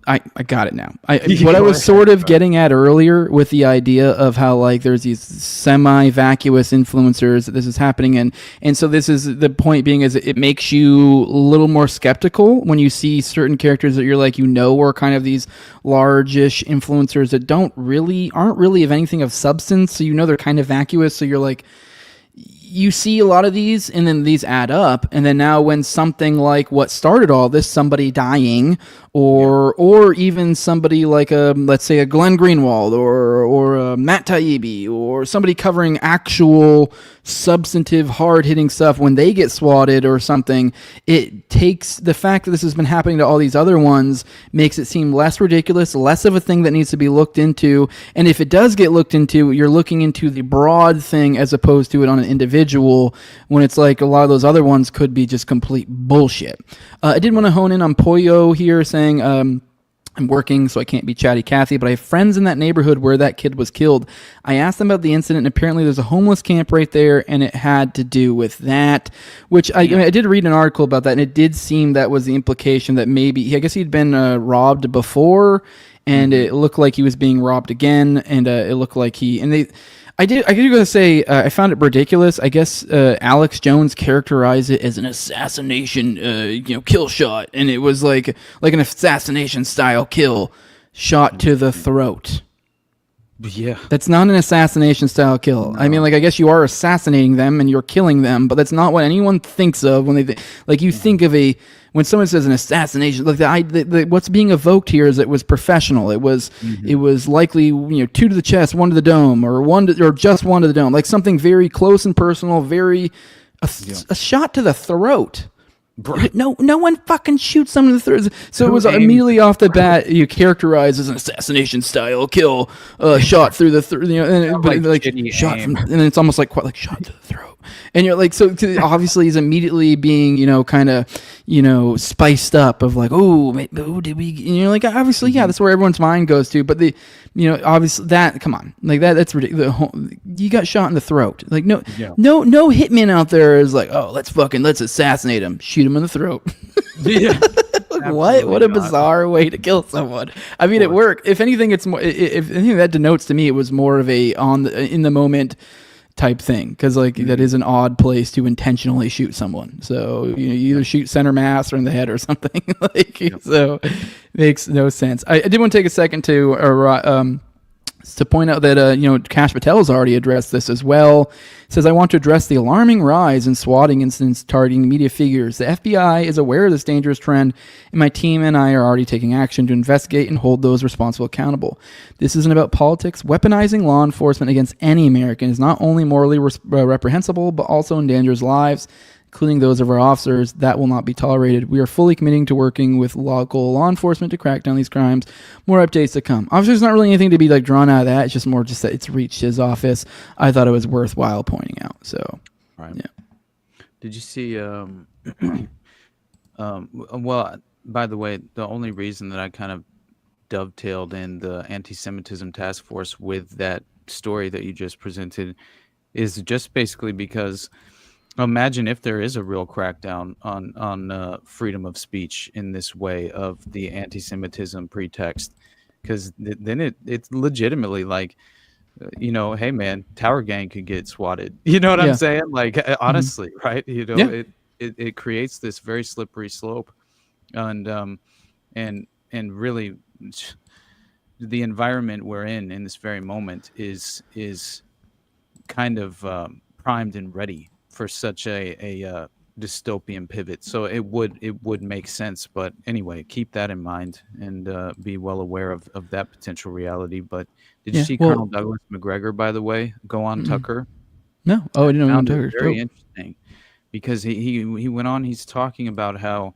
I got it now. What I was sort of getting at earlier with the idea of how like there's these semi-vacuous influencers that this is happening in, and so this is the point being is it makes you a little more skeptical when you see certain characters that you're like are kind of these large-ish influencers that aren't really of anything of substance. So they're kind of vacuous. So you're like. You see a lot of these, and then these add up, and then now when something like what started all this, somebody dying, or even somebody like let's say a Glenn Greenwald or a Matt Taibbi or somebody covering actual substantive hard-hitting stuff, when they get swatted or something, it takes the fact that this has been happening to all these other ones makes it seem less ridiculous, less of a thing that needs to be looked into. And if it does get looked into, you're looking into the broad thing as opposed to it on an individual, when it's like a lot of those other ones could be just complete bullshit. I did want to hone in on Poyo here saying, I'm working, so I can't be chatty Cathy, but I have friends in that neighborhood where that kid was killed. I asked them about the incident, and apparently there's a homeless camp right there, and it had to do with that, which I did read an article about that, and it did seem that was the implication that maybe, I guess he'd been robbed before, and it looked like he was being robbed again, and it looked like I did go to say I found it ridiculous. I guess Alex Jones characterized it as an assassination, kill shot, and it was like an assassination style kill, shot to the throat. Yeah, that's not an assassination style kill. No. I mean, I guess you are assassinating them and you're killing them, but that's not what anyone thinks of when they you think of when someone says an assassination. What's being evoked here is it was professional. It was likely 2 to the chest, 1 to the dome, or just 1 to the dome, like something very close and personal, a shot to the throat. Right. No one fucking shoots someone in the throat. So it was immediately off the bat you characterized as an assassination style kill, shot through the throat, shot from, and then it's almost like shot to the throat. And you're like, so obviously he's immediately being, kind of, spiced up of like, did we? And you're like, obviously, yeah, that's where everyone's mind goes to. But obviously come on, that's ridiculous. You got shot in the throat. Like, no hitman out there is like, let's assassinate him, shoot him in the throat. Yeah. What a bizarre way to kill someone. I mean, it worked. If anything, it's more. If anything, that denotes to me it was more of a in the moment type thing, because that is an odd place to intentionally shoot someone. So you either shoot center mass or in the head or something. So makes no sense. I did want to take a second to point out that Kash Patel's already addressed this as well. It says, I want to address the alarming rise in swatting incidents targeting media figures. The FBI is aware of this dangerous trend, and my team and I are already taking action to investigate and hold those responsible accountable. This isn't about politics. Weaponizing law enforcement against any American is not only morally reprehensible, but also endangers lives, including those of our officers. That will not be tolerated. We are fully committing to working with local law enforcement to crack down these crimes. More updates to come. Obviously, there's not really anything to be drawn out of that. It's just more that it's reached his office. I thought it was worthwhile pointing out. So, right. Yeah. Did you see? Well, by the way, the only reason that I kind of dovetailed in the anti-Semitism task force with that story that you just presented is just basically because. Imagine if there is a real crackdown on freedom of speech in this way of the anti-Semitism pretext, because then it's legitimately hey man, Tower Gang could get swatted. You know what I'm saying? Honestly, right? it creates this very slippery slope, and really the environment we're in this very moment is kind of primed and ready for such a dystopian pivot. So it would make sense. But anyway, keep that in mind and be well aware of that potential reality. But did you see Colonel Douglas McGregor, by the way, go on Tucker? No. Oh, I didn't know. Found it Tucker. very interesting, because he went on. He's talking about how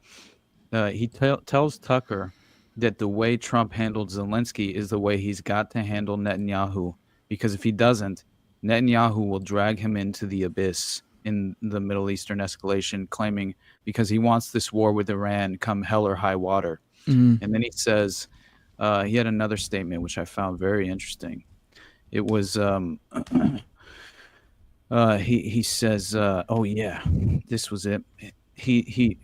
he tells Tucker that the way Trump handled Zelensky is the way he's got to handle Netanyahu, because if he doesn't, Netanyahu will drag him into the abyss in the Middle Eastern escalation, claiming because he wants this war with Iran come hell or high water. And then he says, he had another statement which I found very interesting. It was he says, oh yeah, this was it. He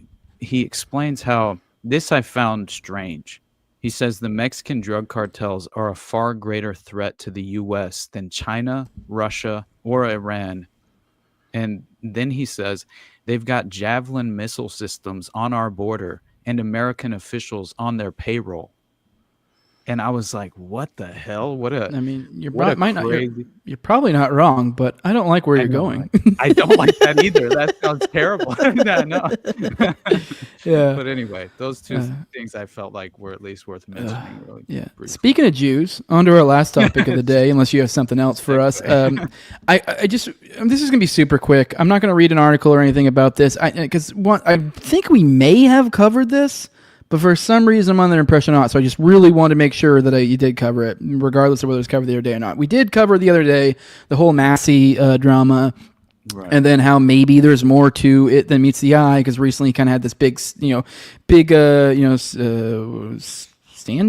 explains how this I found strange. He says the Mexican drug cartels are a far greater threat to the U.S. than China, Russia, or Iran. And then he says they've got Javelin missile systems on our border and American officials on their payroll. And I was like, what the hell? You're probably not wrong, but I don't like where you're going. I don't like that either. That sounds terrible. No. Yeah. But anyway, those two things I felt like were at least worth mentioning. Really briefly. Speaking of Jews, on to our last topic of the day, unless you have something else for us. I just, this is going to be super quick. I'm not going to read an article or anything about this, because I think we may have covered this, but for some reason I'm under the impression not. So I just really wanted to make sure that you did cover it, regardless of whether it was covered the other day or not. We did cover the other day the whole Massie drama. Right. And then how maybe there's more to it than meets the eye, because recently he kind of had this big stand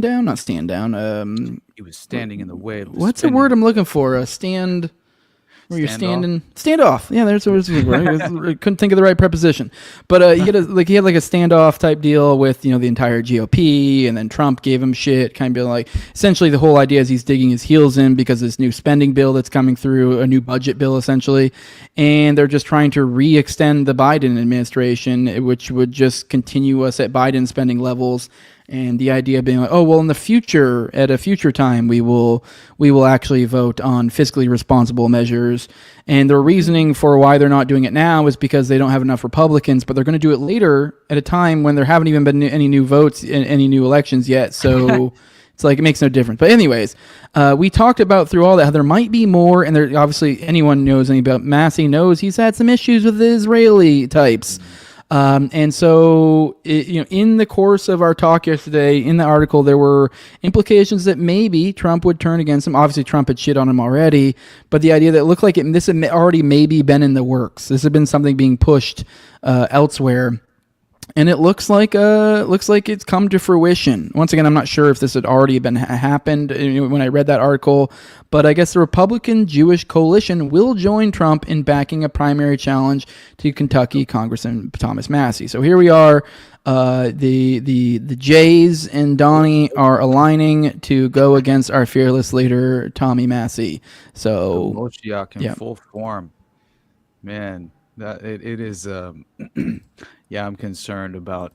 down, not stand down. He was standing in the way of the what's the word I'm looking for? Stand. Where you're standing, standoff. Yeah, there's what it's I couldn't think of the right preposition, but he had a standoff type deal with the entire GOP, and then Trump gave him shit, kind of like essentially the whole idea is he's digging his heels in because of this new spending bill that's coming through, a new budget bill essentially, and they're just trying to re-extend the Biden administration, which would just continue us at Biden spending levels. And the idea being like, oh, well, in the future, at a future time, we will actually vote on fiscally responsible measures. And their reasoning for why they're not doing it now is because they don't have enough Republicans, but they're going to do it later at a time when there haven't even been any new votes in any new elections yet. So it's like it makes no difference. But anyways, we talked about through all that how there might be more, and there obviously anyone knows anything about Massie knows he's had some issues with the Israeli types. And so, in the course of our talk yesterday, in the article, there were implications that maybe Trump would turn against him. Obviously, Trump had shit on him already, but the idea that it looked like this had already maybe been in the works. This had been something being pushed elsewhere. And it looks like it's come to fruition. Once again, I'm not sure if this had already been happened when I read that article, but I guess the Republican Jewish coalition will join Trump in backing a primary challenge to Kentucky Congressman Thomas Massie. So here we are. The Jays and Donnie are aligning to go against our fearless leader Tommy Massie. So Moshiach in full form, man. That it is. Yeah, I'm concerned about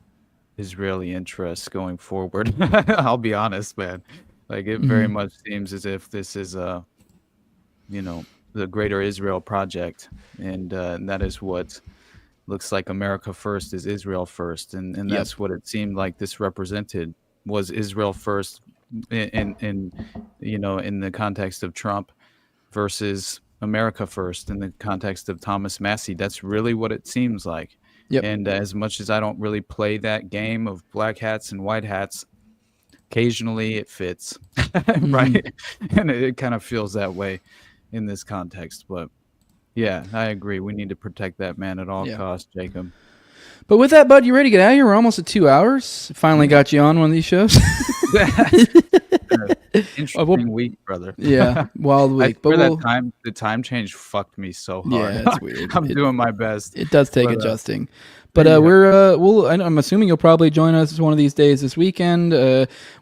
Israeli interests going forward. I'll be honest, man. Like it very much seems as if this is the Greater Israel Project, and that is what looks like America first is Israel first, and that's what it seemed like this represented was Israel first in the context of Trump versus America first in the context of Thomas Massie. That's really what it seems like. Yep. And as much as I don't really play that game of black hats and white hats, occasionally it fits, right? And it kind of feels that way in this context. But yeah, I agree. We need to protect that man at all costs, Jacob. But with that, bud, you ready to get out of here? We're almost at 2 hours. Finally got you on one of these shows. Interesting week, brother. Yeah, wild week. But the time change fucked me so hard. Yeah, it's weird. I'm doing my best. It does take adjusting. But I'm assuming you'll probably join us one of these days this weekend.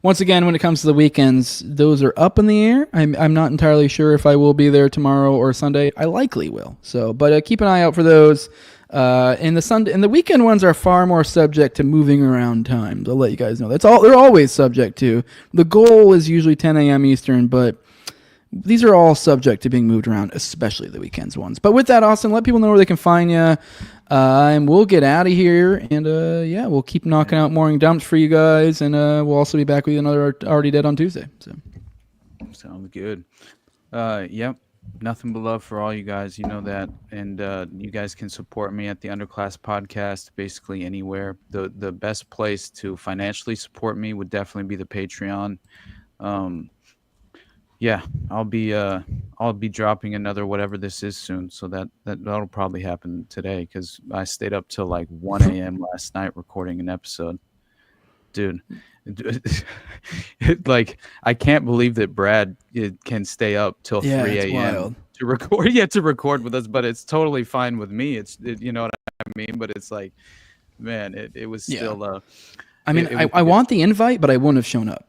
Once again, when it comes to the weekends, those are up in the air. I'm not entirely sure if I will be there tomorrow or Sunday. I likely will. So, but keep an eye out for those. And the weekend ones are far more subject to moving around times. I'll let you guys know. They're always subject to. The goal is usually 10 a.m. Eastern, but these are all subject to being moved around, especially the weekends ones. But with that, Austin, let people know where they can find you, and we'll get out of here. And we'll keep knocking out morning dumps for you guys, and we'll also be back with another Already Dead on Tuesday. So sounds good. Yep. Nothing but love for all you guys. You know that. And you guys can support me at the Underclass Podcast basically anywhere. The best place to financially support me would definitely be the Patreon. I'll be dropping another whatever this is soon. So that'll probably happen today because I stayed up till like 1 a.m. last night recording an episode. Dude. Like I can't believe that Brad can stay up till 3 a.m. to record with us, but it's totally fine with me. You know what I mean? But it's like, man, it was still I want the invite, but I wouldn't have shown up.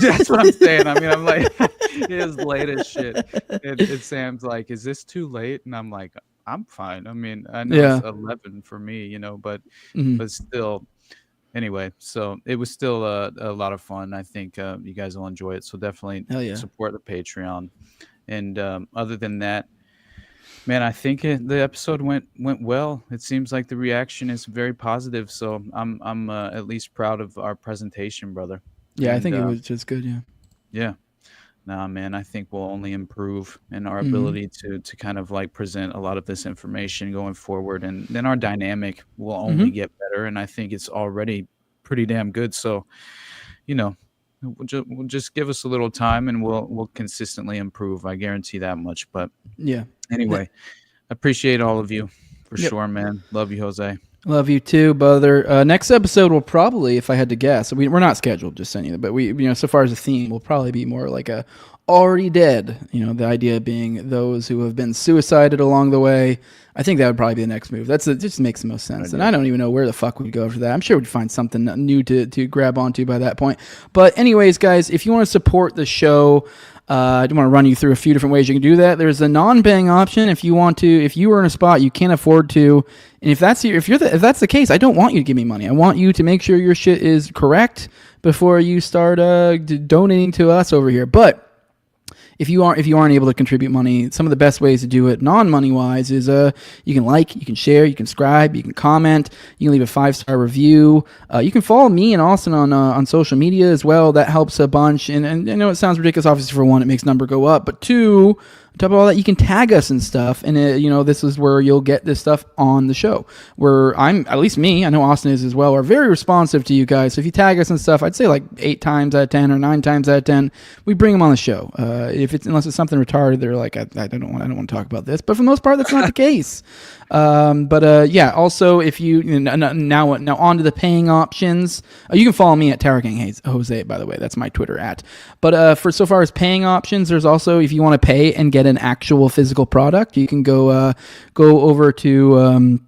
That's what I'm saying. I mean, I'm like, it is late as shit. And Sam's like, is this too late? And I'm like, I'm fine. I mean, I know it's 11 for me, but still. Anyway, so it was still a lot of fun. I think you guys will enjoy it. So definitely support the Patreon. And other than that, man, I think the episode went well. It seems like the reaction is very positive. So I'm at least proud of our presentation, brother. Yeah, I think it was just good. Yeah. Yeah. Nah, man, I think we'll only improve in our ability to kind of like present a lot of this information going forward. And then our dynamic will only get better. And I think it's already pretty damn good. So, we'll just give us a little time and we'll consistently improve. I guarantee that much. But anyway, appreciate all of you for sure, man. Love you, Jose. Love you too, brother. Next episode will probably, if I had to guess, we're not scheduled, just saying that, but we, so far as a theme, will probably be more like a already dead. The idea being those who have been suicided along the way. I think that would probably be the next move. It just makes the most sense. And I don't even know where the fuck we'd go after that. I'm sure we'd find something new to grab onto by that point. But anyways, guys, if you want to support the show, I do want to run you through a few different ways you can do that. There's a non-paying option if you are in a spot you can't afford to, and if that's the case, I don't want you to give me money. I want you to make sure your shit is correct before you start donating to us over here. But if you aren't able to contribute money, some of the best ways to do it non-money wise is you can like, you can share, you can subscribe, you can comment, you can leave a 5-star review. You can follow me and Austin on social media as well. That helps a bunch. And I know it sounds ridiculous. Obviously, for one, it makes number go up, but two, on top of all that, you can tag us and stuff, and this is where you'll get this stuff on the show. Where at least me, I know Austin is as well, are very responsive to you guys. So if you tag us and stuff, I'd say like 8 times out of 10 or 9 times out of 10, we bring them on the show. Unless it's something retarded, they're like, I don't want to talk about this. But for the most part, that's not the case. Also, if you now on to the paying options, you can follow me at Tower Gang Jose, by the way, that's my Twitter at. But for so far as paying options, there's also, if you want to pay and get an actual physical product, you can go over to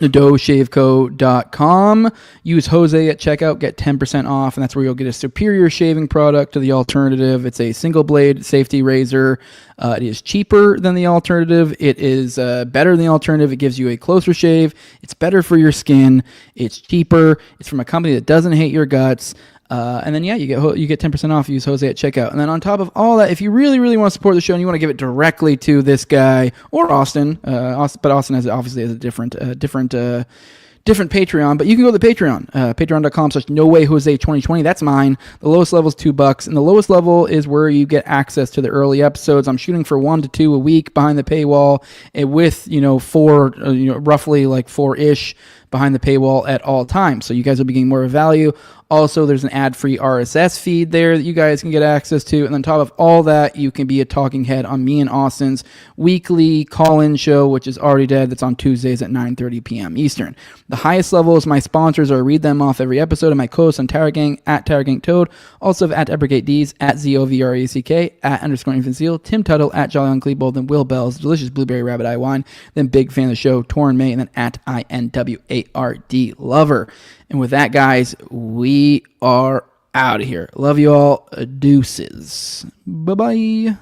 NadoShaveCo.com. Use Jose at checkout, get 10% off, and that's where you'll get a superior shaving product to the alternative. It's a single blade safety razor. It is cheaper than the alternative. It is better than the alternative. It gives you a closer shave. It's better for your skin. It's cheaper. It's from a company that doesn't hate your guts. And then, you get 10% off. Use Jose at checkout. And then on top of all that, if you really, really want to support the show and you want to give it directly to this guy or Austin, but Austin obviously has a different Patreon, but you can go to the Patreon, patreon.com/NoWayJose2020. That's mine. The lowest level is $2, and the lowest level is where you get access to the early episodes. I'm shooting for 1 to 2 a week behind the paywall, with 4, roughly like 4-ish behind the paywall at all times. So you guys will be getting more value. Also, there's an ad-free RSS feed there that you guys can get access to. And on top of all that, you can be a talking head on me and Austin's weekly call-in show, which is already dead. That's on Tuesdays at 9:30 p.m. Eastern. The highest level is my sponsors, or I read them off every episode, and my co-hosts on Tower Gang, at Tower Gang Toad, also at EbrigateDs, at ZOVRECK, at _InfanSeal, Tim Tuttle, at Jolly Uncleable, then Will Bell's Delicious Blueberry Rabbit Eye Wine, then big fan of the show, Torrin May, and then at INWARD Lover. And with that, guys, we are out of here. Love you all. Deuces. Bye-bye.